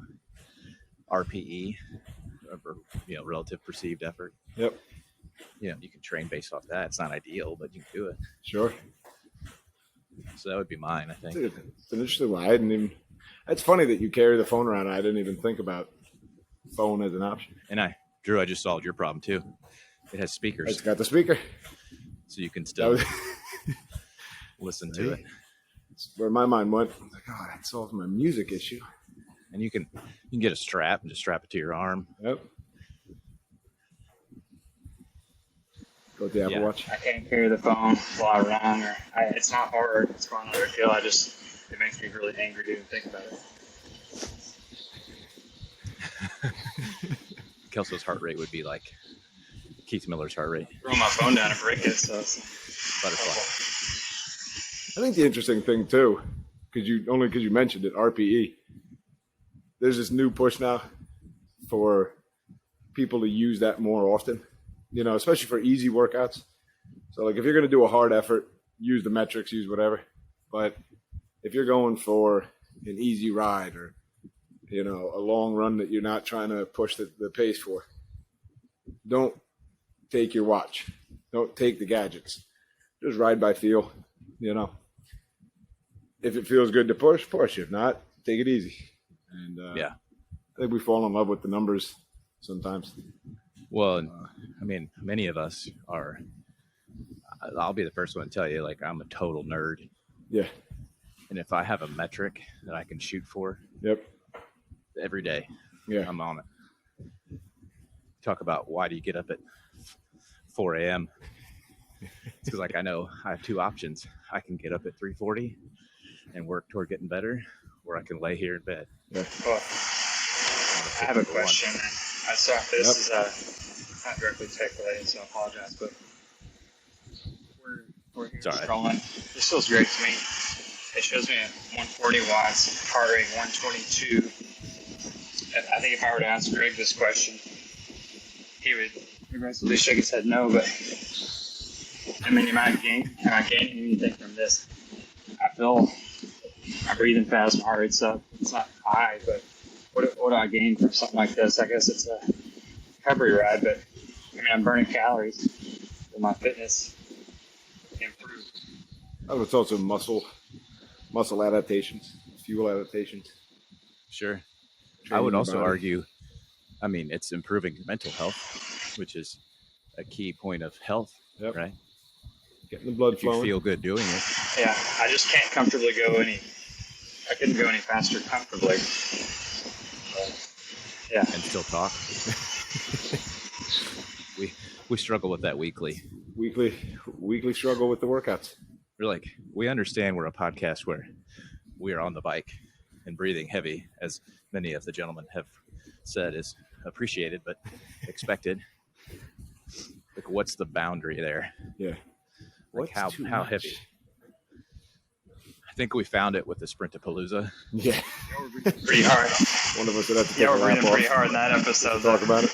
Speaker 2: RPE, or, you know, relative perceived effort.
Speaker 3: Yep.
Speaker 2: You know, you can train based off that. It's not ideal, but you can do it.
Speaker 3: Sure.
Speaker 2: So that would be mine, I think.
Speaker 3: It's an interesting one. I hadn't even. It's funny that you carry the phone around. I didn't even think about phone as an option.
Speaker 2: And Drew, I just solved your problem too. It has speakers.
Speaker 3: It's got the speaker.
Speaker 2: So you can still listen to it.
Speaker 3: It's where my mind went. I was like, oh, that solves my music issue.
Speaker 2: And you can get a strap and just strap it to your arm.
Speaker 3: Yep. Go with the Apple Watch.
Speaker 4: I can't carry the phone while I run, or it's not hard. It's fun to feel. It makes me really angry to even think about it.
Speaker 2: Kelso's heart rate would be like Keith Miller's heart rate.
Speaker 4: Throw my phone down and break it, so it's
Speaker 2: Butterfly.
Speaker 3: I think the interesting thing too, because you mentioned it, RPE. There's this new push now for people to use that more often. You know, especially for easy workouts. So like if you're going to do a hard effort, use the metrics, use whatever. But if you're going for an easy ride or, you know, a long run that you're not trying to push the pace for, don't take your watch. Don't take the gadgets. Just ride by feel, you know. If it feels good to push, push. If not, take it easy. And I think we fall in love with the numbers sometimes.
Speaker 2: Well, I mean, many of us are. I'll be the first one to tell you, like, I'm a total nerd.
Speaker 3: Yeah.
Speaker 2: And if I have a metric that I can shoot for,
Speaker 3: Yep.
Speaker 2: every day,
Speaker 3: Yeah.
Speaker 2: I'm on it. Talk about why do you get up at 4 a.m.? It's because, like, I know I have two options. I can get up at 3:40 and work toward getting better, or I can lay here in bed.
Speaker 3: Yeah.
Speaker 4: Well, I have a question. And I saw this is not directly tech related, so I apologize, but we're here scrolling. This feels great to me. It shows me at 140 watts, heart rate 122. I think if I were to ask Greg this question, he would aggressively shake his head no, but I mean, am I gaining anything from this? I feel I'm breathing fast, my heart rate's up. It's not high, but what do I gain from something like this? I guess it's a recovery ride, but I mean, I'm burning calories, and my fitness improved.
Speaker 3: Oh, it's also muscle adaptations, fuel adaptations.
Speaker 2: Sure.
Speaker 3: Training
Speaker 2: I would
Speaker 3: your
Speaker 2: also
Speaker 3: body.
Speaker 2: argue, I mean, it's improving your mental health, which is a key point of health,
Speaker 3: Yep.
Speaker 2: right?
Speaker 3: Getting the blood
Speaker 2: If you
Speaker 3: flowing.
Speaker 2: feel good doing it.
Speaker 4: Yeah, I just can't comfortably go I couldn't go any faster comfortably. Yeah.
Speaker 2: And still talk. we struggle with that weekly.
Speaker 3: Weekly struggle with the workouts.
Speaker 2: We're like, we understand we're a podcast where we are on the bike and breathing heavy, as many of the gentlemen have said is appreciated but expected. Like, what's the boundary there?
Speaker 3: Yeah.
Speaker 2: Like,
Speaker 3: What's too
Speaker 2: how
Speaker 3: much?
Speaker 2: heavy? I think we found it with the Sprintapalooza.
Speaker 3: Yeah.
Speaker 4: Pretty hard.
Speaker 3: One of us would have to take
Speaker 4: Yeah,
Speaker 3: a
Speaker 4: we're
Speaker 3: lap
Speaker 4: breathing
Speaker 3: off
Speaker 4: pretty hard in that episode.
Speaker 3: to talk about it.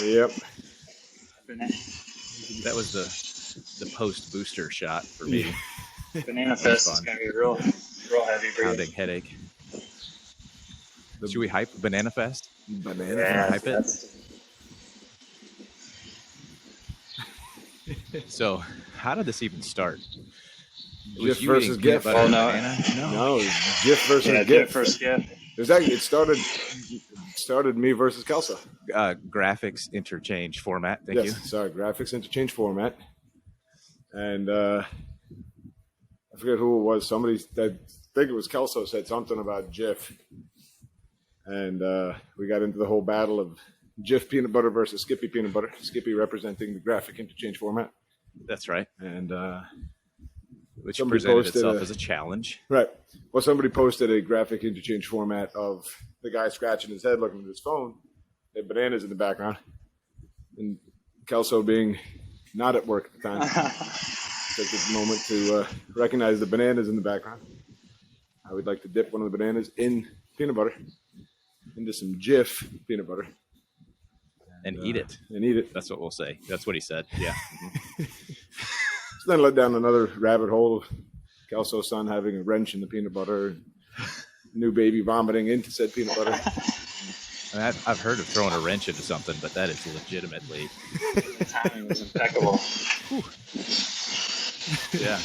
Speaker 3: Yep.
Speaker 2: That was the post booster shot for me.
Speaker 4: Banana Fest is going to be real heavy breathing.
Speaker 2: Pounding headache. Should we hype Banana Fest?
Speaker 3: Banana.
Speaker 4: Yeah,
Speaker 2: Hype it? So, how did this even start?
Speaker 3: GIF
Speaker 2: you
Speaker 3: versus
Speaker 2: eating peanut
Speaker 3: GIF.
Speaker 2: butter
Speaker 4: Oh,
Speaker 2: and
Speaker 4: no.
Speaker 2: banana?
Speaker 3: No, it's GIF versus
Speaker 4: Yeah,
Speaker 3: GIF.
Speaker 4: first gift.
Speaker 3: There's actually it started me versus Kelso.
Speaker 2: Graphics interchange format. Thank
Speaker 3: Yes,
Speaker 2: you.
Speaker 3: sorry, graphics interchange format. And I forget who it was. Somebody, I think it was Kelso, said something about GIF. And we got into the whole battle of GIF peanut butter versus Skippy peanut butter. Skippy representing the graphic interchange format.
Speaker 2: That's right.
Speaker 3: And
Speaker 2: Which
Speaker 3: somebody
Speaker 2: presented
Speaker 3: posted
Speaker 2: itself
Speaker 3: a-
Speaker 2: as a challenge.
Speaker 3: right. Well, somebody posted a graphic interchange format of the guy scratching his head looking at his phone. Had bananas in the background. And Kelso being not at work at the time, take this moment to recognize the bananas in the background. I would like to dip one of the bananas in peanut butter, into some Jif peanut butter.
Speaker 2: And eat it.
Speaker 3: And eat it.
Speaker 2: That's what we'll say. That's what he said. Yeah.
Speaker 3: So then let down another rabbit hole of Kelso's son having a wrench in the peanut butter, new baby vomiting into said peanut butter.
Speaker 2: I mean, I've heard of throwing a wrench into something, but that is legitimately.
Speaker 4: The timing was impeccable.
Speaker 2: Yeah.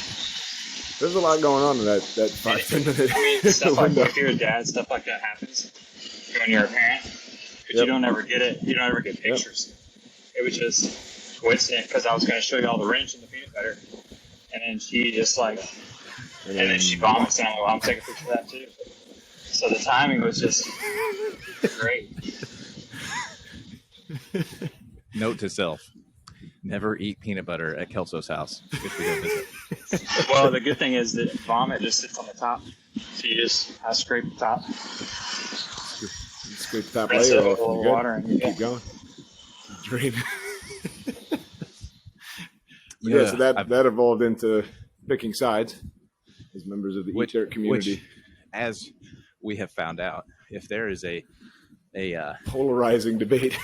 Speaker 3: There's a lot going on in that 5-10 minute
Speaker 4: I mean, stuff like if you're a dad, stuff like that happens when you're a parent, but you don't ever get it. You don't ever get pictures. It was just coincident because I was going to show you all the wrench in the peanut butter, and then she just and then she vomits, and I'm like, well, I'm taking a picture of that too. So the timing was just great.
Speaker 2: Note to self: never eat peanut butter at Kelso's house if we go visit.
Speaker 4: Well, the good thing is that vomit just sits on the top, so you just scrape the top.
Speaker 3: Scrape the top
Speaker 4: Rinse
Speaker 3: layer
Speaker 4: it with
Speaker 3: off.
Speaker 4: a little water and you
Speaker 3: Keep going. Drain.
Speaker 2: Yeah,
Speaker 3: So that evolved into picking sides as members of the Eat Dirt community.
Speaker 2: Which, as we have found out, if there is a
Speaker 3: polarizing debate.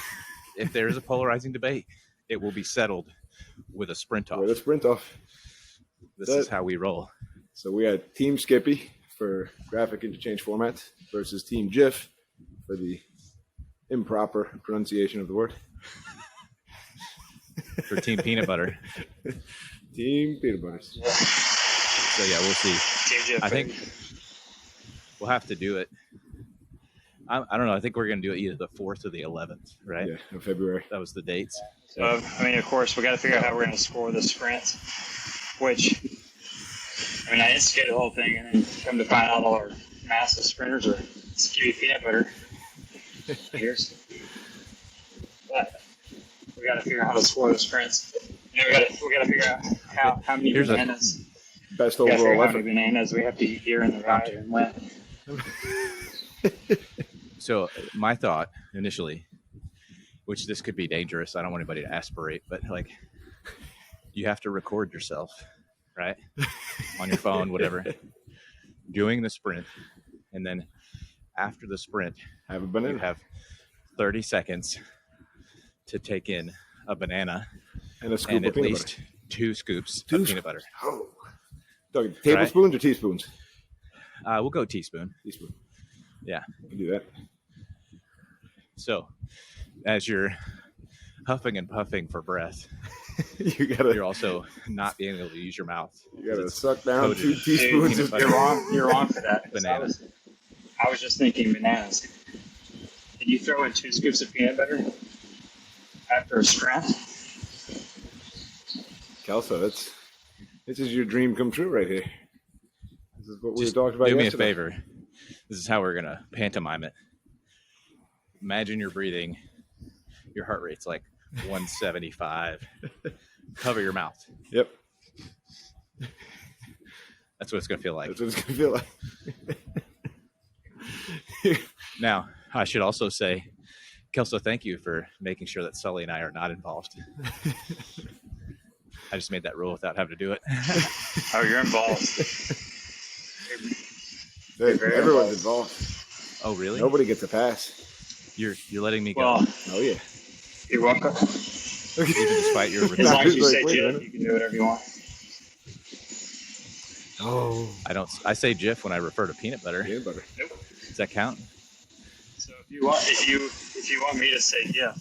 Speaker 2: If there is a polarizing debate, it will be settled with a sprint off.
Speaker 3: With a sprint off.
Speaker 2: This is how we roll.
Speaker 3: So we had Team Skippy for graphic interchange formats versus Team Jif for the improper pronunciation of the word.
Speaker 2: For Team Peanut Butter.
Speaker 3: Team Peanut Butters.
Speaker 2: So yeah, we'll see. I think we'll have to do it. I don't know. I think we're going to do it either the 4th or the 11th, right?
Speaker 3: Yeah, in February.
Speaker 2: That was the dates.
Speaker 4: So, I mean, of course, we got to figure out how we're going to score the sprints, which, I mean, I instigated the whole thing, and then come to find out all our massive sprinters are Skippy peanut butter. Here's. But we got to figure out how to score the sprints. You know, we got to figure out how many bananas.
Speaker 3: Best overall effort.
Speaker 4: How many bananas we have to eat here in the ride and when.
Speaker 2: So my thought initially, which this could be dangerous, I don't want anybody to aspirate, but you have to record yourself, right? On your phone, whatever, doing the sprint. And then after the sprint,
Speaker 3: have a banana.
Speaker 2: You have 30 seconds to take in a banana
Speaker 3: and a scoop
Speaker 2: and
Speaker 3: of
Speaker 2: at
Speaker 3: peanut
Speaker 2: least
Speaker 3: butter.
Speaker 2: 2 scoops of peanut butter.
Speaker 3: Oh. Doug, tablespoons or teaspoons?
Speaker 2: We'll go teaspoon.
Speaker 3: Teaspoon.
Speaker 2: Yeah.
Speaker 3: We'll do that.
Speaker 2: So, as you're huffing and puffing for breath,
Speaker 3: you're
Speaker 2: also not being able to use your mouth.
Speaker 3: You gotta suck down 2 teaspoons of
Speaker 4: You're wrong for that.
Speaker 2: Banana.
Speaker 4: I was just thinking bananas. Did you throw in 2 scoops of peanut butter after a sprint?
Speaker 3: Kelso, this is your dream come true right here. This is what we were talking about
Speaker 2: do me
Speaker 3: yesterday.
Speaker 2: a favor. This is how we're going to pantomime it. Imagine you're breathing. Your heart rate's like 175. Cover your mouth.
Speaker 3: Yep.
Speaker 2: That's what it's going to feel like.
Speaker 3: That's what it's going to feel like.
Speaker 2: Now, I should also say, Kelso, thank you for making sure that Sully and I are not involved. I just made that rule without having to do it.
Speaker 4: Oh, you're involved.
Speaker 3: Everyone's involved.
Speaker 2: Oh, really?
Speaker 3: Nobody gets a pass.
Speaker 2: You're letting me go.
Speaker 4: Well,
Speaker 3: oh yeah.
Speaker 4: You're welcome.
Speaker 2: Even despite your
Speaker 4: As long as you say
Speaker 3: Wait a
Speaker 4: Jif,
Speaker 3: minute.
Speaker 4: you can do whatever you want.
Speaker 3: Oh.
Speaker 2: I say Jif when I refer to peanut butter.
Speaker 3: Peanut butter.
Speaker 4: Nope.
Speaker 2: Does that count?
Speaker 4: So if you want me to say Jif,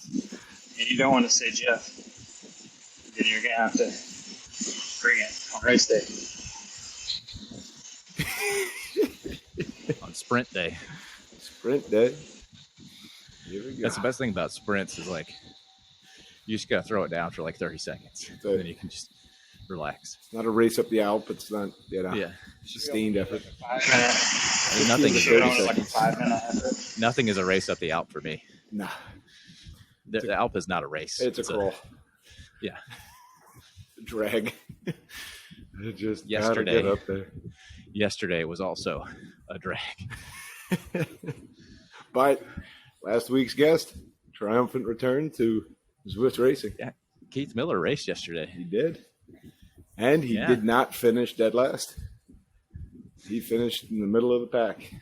Speaker 4: and you don't want to say Jif, then you're gonna have to bring it on race day.
Speaker 2: On sprint day.
Speaker 3: Sprint day. Here we go.
Speaker 2: That's the best thing about sprints is you just gotta throw it down for 30 seconds.
Speaker 3: So-
Speaker 2: And then you can just relax.
Speaker 3: It's not a race up the Alp. It's not,
Speaker 2: Yeah.
Speaker 3: sustained effort.
Speaker 4: 5 minute.
Speaker 2: Nothing is,
Speaker 4: You're
Speaker 2: a
Speaker 4: on
Speaker 2: race,
Speaker 4: like a 5 minute effort.
Speaker 2: nothing is a race up the Alp for me.
Speaker 3: Nah.
Speaker 2: The Alp is not a race.
Speaker 3: It's a crawl.
Speaker 2: Yeah.
Speaker 3: Drag. It just
Speaker 2: Yesterday.
Speaker 3: gotta get up there.
Speaker 2: Yesterday was also a drag.
Speaker 3: But last week's guest, triumphant return to Zwift Racing.
Speaker 2: Yeah. Keith Miller raced yesterday.
Speaker 3: He did. And he did not finish dead last. He finished in the middle of the pack.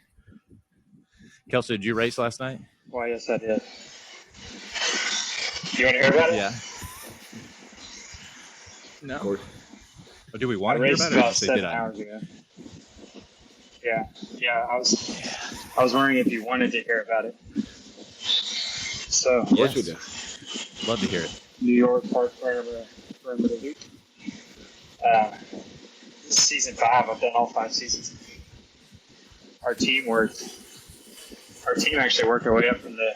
Speaker 2: Kelsey, did you race last night?
Speaker 4: Why, yes, I did. You want to hear about it?
Speaker 2: Yeah. No.
Speaker 3: Of course.
Speaker 2: Or do we
Speaker 4: I
Speaker 2: want to hear
Speaker 4: raced
Speaker 2: about it? Or
Speaker 4: about
Speaker 2: just say,
Speaker 4: 7
Speaker 2: did I?
Speaker 4: hours ago. Yeah. I was wondering if you wanted to hear about it. So,
Speaker 3: Of course we do.
Speaker 2: Love to hear it.
Speaker 4: New York Park Perimeter Loop. This is season 5. I've done all 5 seasons. Our team actually worked our way up from the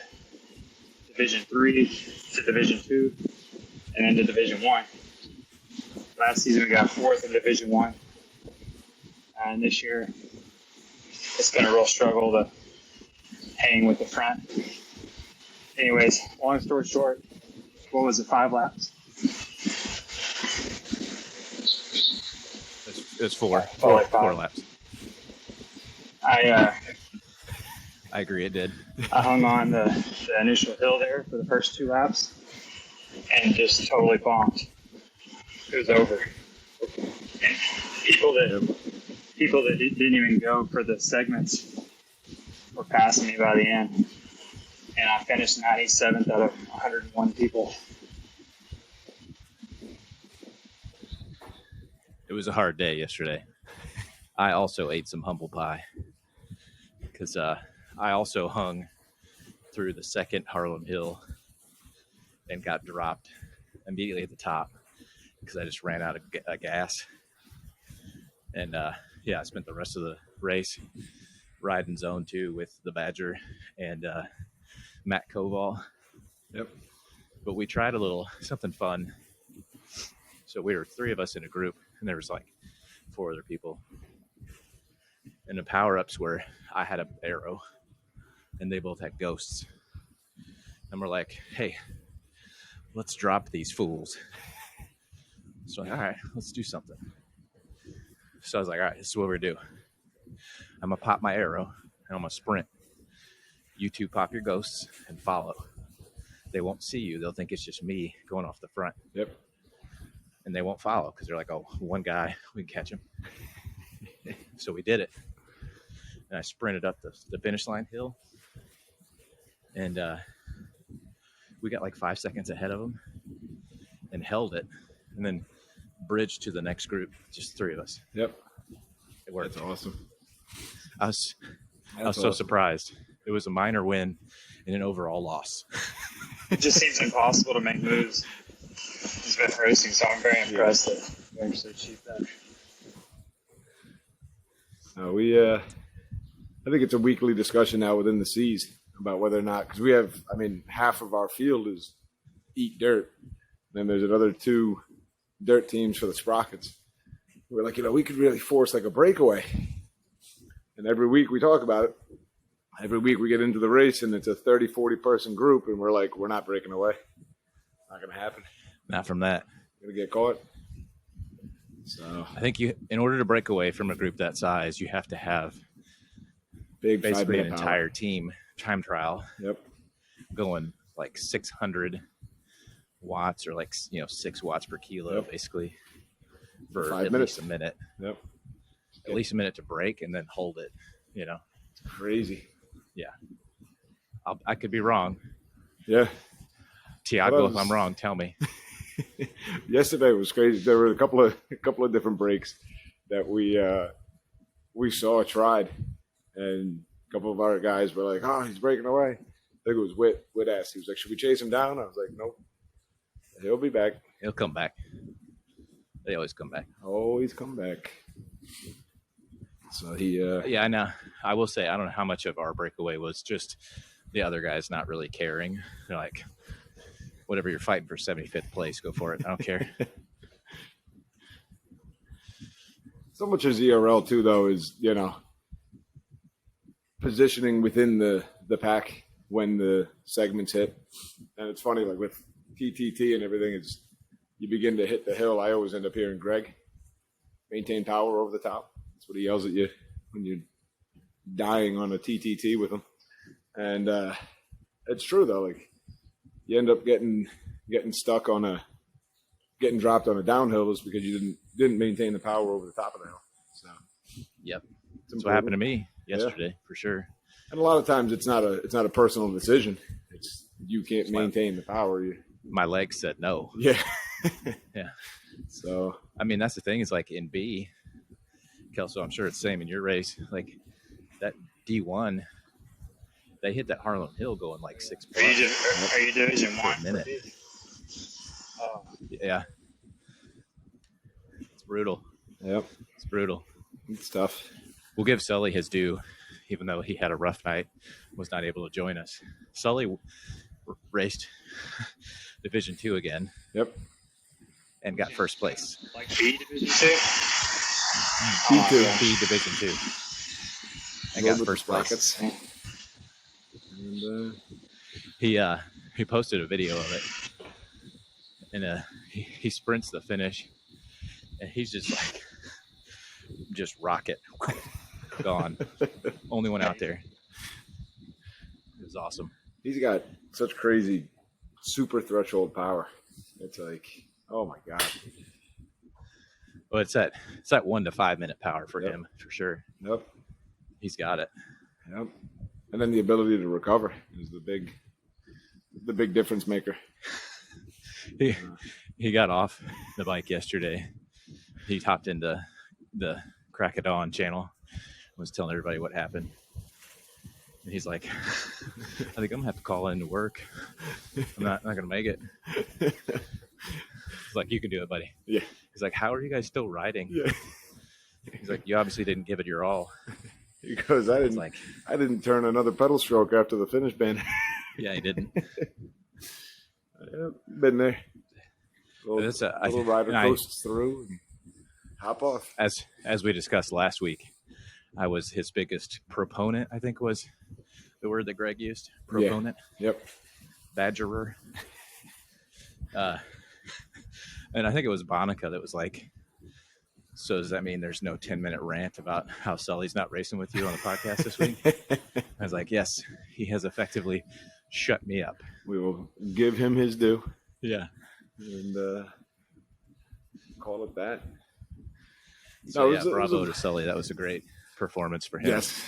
Speaker 4: Division 3 to Division 2 and then to Division 1. Last season we got 4th in Division 1. And this year it's been a real struggle to hang with the front. Anyways, long story short, what was it, 5 laps?
Speaker 2: It's 4.
Speaker 4: Oh, like
Speaker 2: 4
Speaker 4: 5.
Speaker 2: laps.
Speaker 4: I
Speaker 2: agree, it did.
Speaker 4: I hung on the initial hill there for the first 2 laps and just totally bombed. It was over. And people that didn't even go for the segments were passing me by the end. And I finished 97th out of 101 people.
Speaker 2: It was a hard day yesterday. I also ate some humble pie because I also hung through the second Harlem Hill and got dropped immediately at the top because I just ran out of gas. And I spent the rest of the race riding zone 2 with the Badger and Matt Koval.
Speaker 3: Yep.
Speaker 2: But we tried a little something fun. So we were 3 of us in a group, and there was like 4 other people. And the power-ups were I had an arrow, and they both had ghosts. And we're like, hey, let's drop these fools. So, all right, let's do something. So I was like, all right, this is what we're going to do. I'm going to pop my arrow, and I'm going to sprint. You 2 pop your ghosts and follow. They won't see you. They'll think it's just me going off the front.
Speaker 3: Yep.
Speaker 2: And they won't follow because they're like, oh, one guy, we can catch him. So we did it. And I sprinted up the finish line hill. And we got like 5 seconds ahead of them and held it. And then bridged to the next group, just 3 of us.
Speaker 3: Yep.
Speaker 2: It worked.
Speaker 3: That's awesome.
Speaker 2: I was so surprised. It was a minor win and an overall loss.
Speaker 4: It just seems impossible to make moves. He's been racing, so I'm very impressed that you actually achieved that.
Speaker 3: I think it's a weekly discussion now within the C's about whether or not, because we have, half of our field is eat dirt. Then there's another 2 dirt teams for the sprockets. We're like, we could really force like a breakaway. And every week we talk about it. Every week we get into the race and it's a 30, 40 person group and we're like, we're not breaking away. Not going to happen.
Speaker 2: Not from that.
Speaker 3: Going to get caught. So
Speaker 2: I think in order to break away from a group that size, you have to have
Speaker 3: big
Speaker 2: basically an
Speaker 3: 5-minute
Speaker 2: entire team time trial.
Speaker 3: Yep.
Speaker 2: Going like 600 watts or 6 watts per kilo, basically for
Speaker 3: 5
Speaker 2: at
Speaker 3: minutes.
Speaker 2: least a minute.
Speaker 3: Yep.
Speaker 2: At least a minute to break and then hold it.
Speaker 3: It's crazy.
Speaker 2: Yeah. I could be wrong.
Speaker 3: Yeah.
Speaker 2: Tiago, if I'm wrong, tell me.
Speaker 3: Yesterday was crazy. There were a couple of different breaks that we saw tried, and a couple of our guys were like, "Oh, he's breaking away." I think it was Whit asked. He was like, "Should we chase him down?" I was like, "Nope. He'll be back.
Speaker 2: He'll come back. They always come back.
Speaker 3: Always come back." So he.
Speaker 2: Yeah, I know. I will say I don't know how much of our breakaway was just the other guys not really caring. They're like, whatever, you're fighting for 75th place, go for it. I don't care.
Speaker 3: So much as ERL too, though, is positioning within the pack when the segments hit, and it's funny like with TTT and everything is you begin to hit the hill. I always end up hearing Greg maintain power over the top. That's what he yells at you when you're dying on a TTT with him, and it's true though. Like you end up getting stuck on a getting dropped on a downhill is because you didn't maintain the power over the top of the hill. So,
Speaker 2: yep, that's what happened to me yesterday,
Speaker 3: yeah.
Speaker 2: for sure.
Speaker 3: And a lot of times it's not a personal decision. It's you can't maintain the power.
Speaker 2: My legs said no.
Speaker 3: Yeah,
Speaker 2: yeah.
Speaker 3: So
Speaker 2: I mean, that's the thing is like in B, Kelso, I'm sure it's the same in your race. Like that D1, they hit that Harlem Hill going like 6 plus.
Speaker 4: Are you Division
Speaker 2: for
Speaker 4: 1?
Speaker 2: a minute?
Speaker 4: Oh.
Speaker 2: Yeah. It's brutal.
Speaker 3: Yep.
Speaker 2: It's brutal.
Speaker 3: It's tough.
Speaker 2: We'll give Sully his due, even though he had a rough night, was not able to join us. Sully raced Division 2 again.
Speaker 3: Yep.
Speaker 2: And got first place.
Speaker 4: Like B Division 2?
Speaker 3: B2.
Speaker 2: B Division 2. And got first place.
Speaker 3: And,
Speaker 2: he posted a video of it. And he sprints the finish. And he's just like, just rocket. Gone. Only one out there. It was awesome.
Speaker 3: He's got such crazy super threshold power. It's like, oh my God.
Speaker 2: Well, it's that 1 to 5 minute power for him for sure.
Speaker 3: Yep.
Speaker 2: He's got it.
Speaker 3: Yep. And then the ability to recover is the big difference maker.
Speaker 2: He got off the bike yesterday. He hopped into the Crack of Dawn channel, was telling everybody what happened. And he's like, I think I'm gonna have to call in to work. I'm not gonna make it. He's like, you can do it, buddy.
Speaker 3: Yeah.
Speaker 2: He's like, how are you guys still riding?
Speaker 3: Yeah.
Speaker 2: He's like, you obviously didn't give it your all.
Speaker 3: He goes, I didn't turn another pedal stroke after the finish band.
Speaker 2: Yeah, he didn't.
Speaker 3: Yep, been there. Little rider coasts through and hop off.
Speaker 2: As we discussed last week, I was his biggest proponent, I think was the word that Greg used. Proponent.
Speaker 3: Yeah. Yep.
Speaker 2: Badgerer. And I think it was Bonica that was like, so does that mean there's no 10-minute rant about how Sully's not racing with you on the podcast this week? I was like, yes, he has effectively shut me up.
Speaker 3: We will give him his due.
Speaker 2: Yeah.
Speaker 3: And call it that.
Speaker 2: So, yeah, bravo to Sully. That was a great performance for him.
Speaker 3: Yes.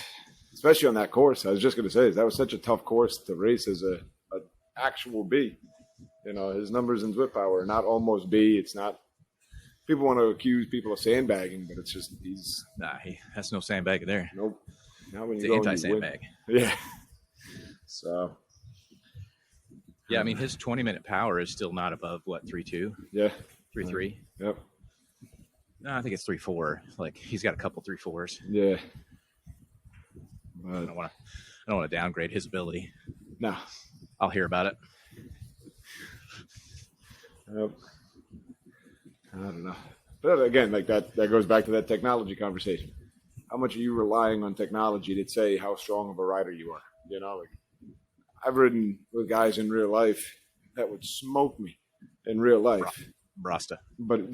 Speaker 3: Especially on that course. I was just going to say, that was such a tough course to race as a actual B. You know, his numbers in whip power are not almost B. It's not. People want to accuse people of sandbagging, but it's just
Speaker 2: that's no sandbag there.
Speaker 3: Nope. Not when
Speaker 2: it's an anti-sandbag.
Speaker 3: Yeah. So.
Speaker 2: Yeah, I mean, his 20-minute power is still not above, what, 3.2?
Speaker 3: Yeah.
Speaker 2: 3.3?
Speaker 3: Yep.
Speaker 2: No, I think it's 3.4. Like, he's got a couple 3.4s.
Speaker 3: Yeah.
Speaker 2: But I don't want to downgrade his ability.
Speaker 3: No.
Speaker 2: I'll hear about it.
Speaker 3: Yep. I don't know. But again, like that goes back to that technology conversation. How much are you relying on technology to say how strong of a rider you are? You know, like I've ridden with guys in real life that would smoke me in real life.
Speaker 2: Brasta.
Speaker 3: But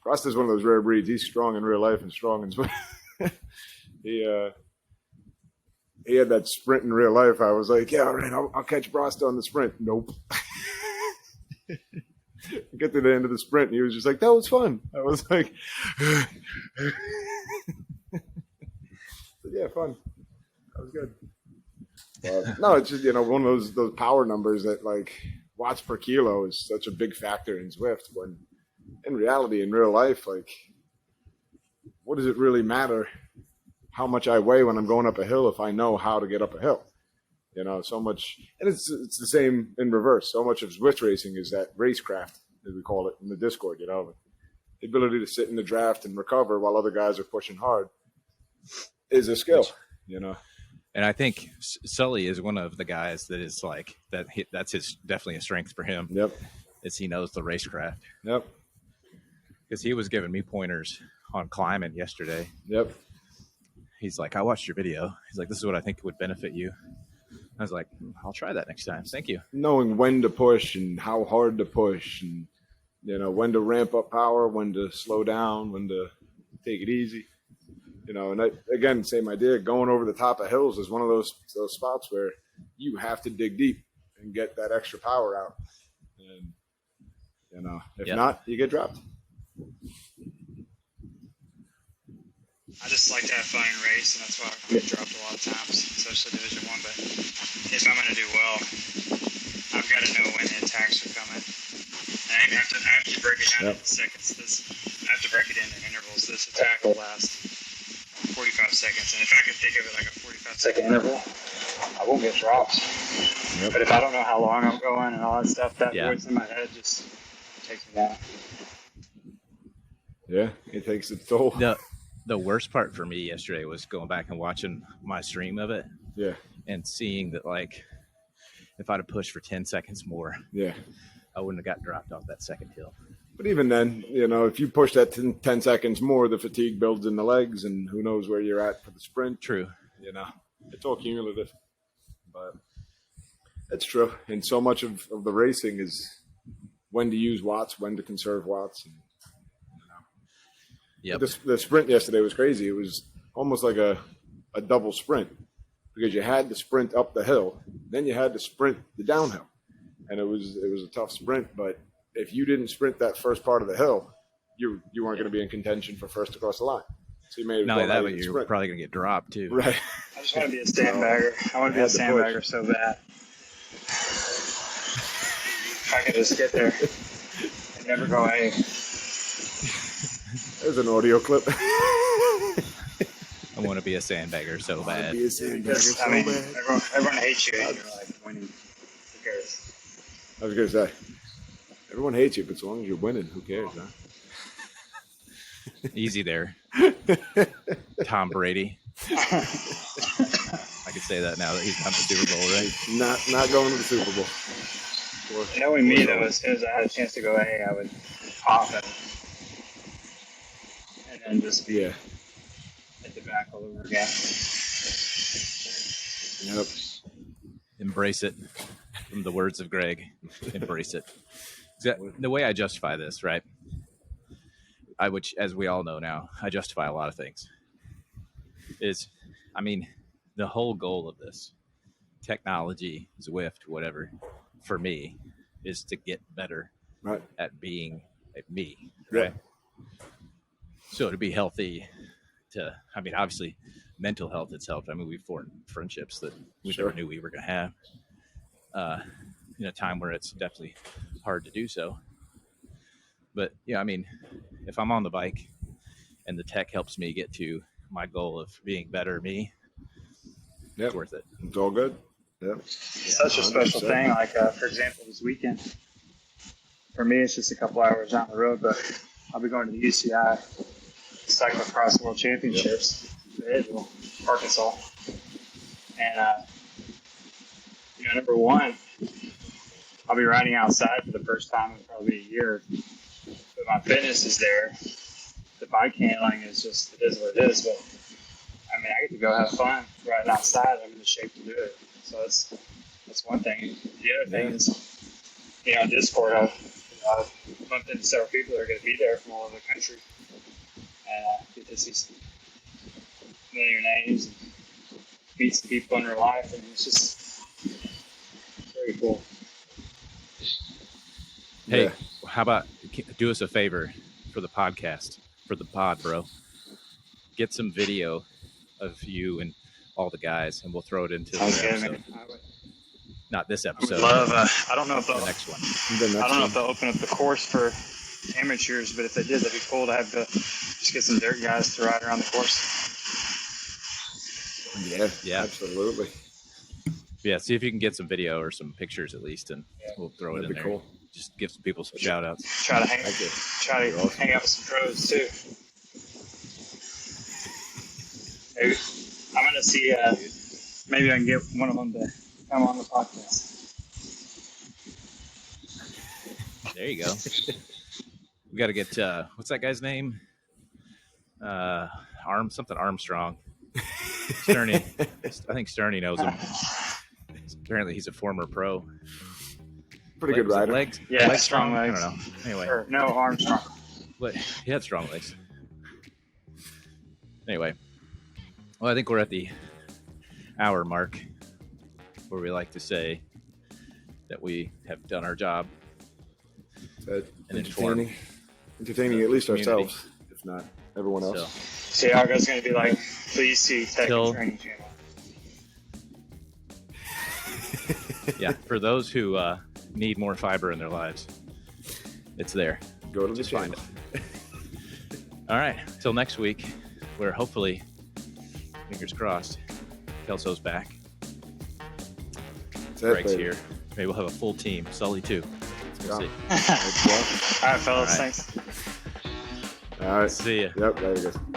Speaker 3: Brasta's one of those rare breeds. He's strong in real life and strong in he had that sprint in real life. I was like, yeah, all right, I'll catch Brasta on the sprint. Nope. Get to the end of the sprint, and he was just like, that was fun. I was like, yeah, fun. That was good. No, it's just, you know, one of those power numbers that, like, watts per kilo is such a big factor in Zwift, when in reality, in real life, like, what does it really matter how much I weigh when I'm going up a hill if I know how to get up a hill? You know, so much, and it's the same in reverse. So much of Zwift racing is that racecraft, as we call it in the Discord, you know. The ability to sit in the draft and recover while other guys are pushing hard is a skill, you know.
Speaker 2: And I think Sully is one of the guys that is like that. That's definitely a strength for him.
Speaker 3: Yep.
Speaker 2: Is he knows the racecraft.
Speaker 3: Yep.
Speaker 2: Because he was giving me pointers on climbing yesterday.
Speaker 3: Yep.
Speaker 2: He's like, I watched your video. He's like, this is what I think would benefit you. I was like, I'll try that next time. Thank you.
Speaker 3: Knowing when to push and how hard to push, and you know, when to ramp up power, when to slow down, when to take it easy. You know, and again, same idea. Going over the top of hills is one of those spots where you have to dig deep and get that extra power out. And If
Speaker 2: Yep.
Speaker 3: not, you get dropped.
Speaker 4: I just like to have fun and race, and that's why I get dropped a lot of times, especially Division One. But if I'm going to do well, I've got to know when the attacks are coming. And I have to break it down into seconds. I have to break it into intervals. This attack will last 45 seconds, and if I can think of it like a 45-second interval, I won't get dropped.
Speaker 3: Yep.
Speaker 4: But if I don't know how long I'm going and all that stuff, that
Speaker 2: Yeah.
Speaker 4: voice in my head just takes me down.
Speaker 3: Yeah, it takes its toll.
Speaker 2: The worst part for me yesterday was going back and watching my stream of it.
Speaker 3: Yeah.
Speaker 2: And seeing that, like, if I'd have pushed for 10 seconds more,
Speaker 3: Yeah.
Speaker 2: I wouldn't have got dropped off that second hill.
Speaker 3: But even then, if you push that 10 seconds more, the fatigue builds in the legs, and who knows where you're at for the sprint.
Speaker 2: True.
Speaker 3: It's all cumulative. But it's true. And so much of the racing is when to use watts, when to conserve watts. And,
Speaker 2: Yep.
Speaker 3: The sprint yesterday was crazy. It was almost like a double sprint because you had to sprint up the hill, then you had to sprint the downhill. And it was a tough sprint, but if you didn't sprint that first part of the hill, you weren't going to be in contention for first across the line. So you made it.
Speaker 2: Not only that, but you're probably going to get dropped too.
Speaker 3: Right.
Speaker 4: I just want to be a sandbagger. I want to be a sandbagger so bad. If I could just get there and never go, hey.
Speaker 3: There's an audio clip.
Speaker 2: I want to be a sandbagger so bad.
Speaker 4: Everyone hates you and you're like winning. Who cares?
Speaker 3: I was going to say, everyone hates you, but as long as you're winning, who cares, huh?
Speaker 2: Easy there. Tom Brady. I could say that now that he's not in the Super Bowl, right?
Speaker 3: Not going to the Super Bowl.
Speaker 4: Knowing me, though, as soon as I had a chance to go, hey, I would pop and then just be at the back all over again.
Speaker 3: Yep.
Speaker 2: Embrace it. From the words of Greg, embrace it. The way I justify this, right? Which, as we all know now, I justify a lot of things. The whole goal of this, technology, Zwift, whatever, for me, is to get better at being me, right? Yeah. So to be healthy, obviously, mental health it's helped. We've formed friendships that we never knew we were going to have. In a time where it's definitely hard to do so. But if I'm on the bike and the tech helps me get to my goal of being better me, it's worth it.
Speaker 3: It's all good. Yep.
Speaker 4: It's such a special thing. Like, for example, this weekend, for me, it's just a couple hours down the road, but I'll be going to the UCI Cyclocross World Championships in Fayetteville, Arkansas. And, number one, I'll be riding outside for the first time in probably a year. But my fitness is there. The bike handling is just, it is what it is. But, I get to go have fun riding outside. I'm in the shape to do it. So that's one thing. The other thing is, Discord, I've bumped into several people that are going to be there from all over the country. And get to see some familiar names and meet some people in real life. And it's just very cool.
Speaker 2: Hey, how about do us a favor for the podcast, for the pod, bro? Get some video of you and all the guys, and we'll throw it into the episode. Not this episode.
Speaker 4: I don't know if
Speaker 2: the next one.
Speaker 4: I don't know if they'll open up the course for amateurs, but if they did, that'd be cool to have just get some dirt guys to ride around the course.
Speaker 2: Yeah,
Speaker 3: absolutely.
Speaker 2: Yeah, see if you can get some video or some pictures at least, and we'll throw it in there.
Speaker 3: Cool.
Speaker 2: Just give some people some shout outs.
Speaker 4: Try to hang out with some pros too. Maybe I'm gonna see. Maybe I can get one of them to come on the podcast.
Speaker 2: There you go. We got to get what's that guy's name? Armstrong. Sterney. I think Sterney knows him. Apparently, he's a former pro.
Speaker 3: Pretty good rider.
Speaker 2: Legs?
Speaker 4: Yeah,
Speaker 2: legs
Speaker 4: strong legs.
Speaker 2: I don't know. Anyway.
Speaker 4: No, Armstrong.
Speaker 2: But he had strong legs. Anyway. Well, I think we're at the hour mark where we like to say that we have done our job. and inform
Speaker 3: entertaining
Speaker 2: the
Speaker 3: at least
Speaker 2: community.
Speaker 3: ourselves, if not everyone else.
Speaker 2: So,
Speaker 4: Tiago's going to be like, please see Tech
Speaker 2: Till-
Speaker 4: and Training Channel.
Speaker 2: yeah, for those who need more fiber in their lives, it's there.
Speaker 3: Go to the
Speaker 2: Just find
Speaker 3: channel.
Speaker 2: it. All right, till next week, where hopefully, fingers crossed, Kelso's back.
Speaker 3: That's it,
Speaker 2: Greg's
Speaker 3: baby.
Speaker 2: here. Maybe we'll have a full team. Sully too. We'll see.
Speaker 3: Let's go.
Speaker 4: All right, fellas,
Speaker 2: All right.
Speaker 4: thanks.
Speaker 3: All right.
Speaker 2: See ya.
Speaker 3: Yep, there you go.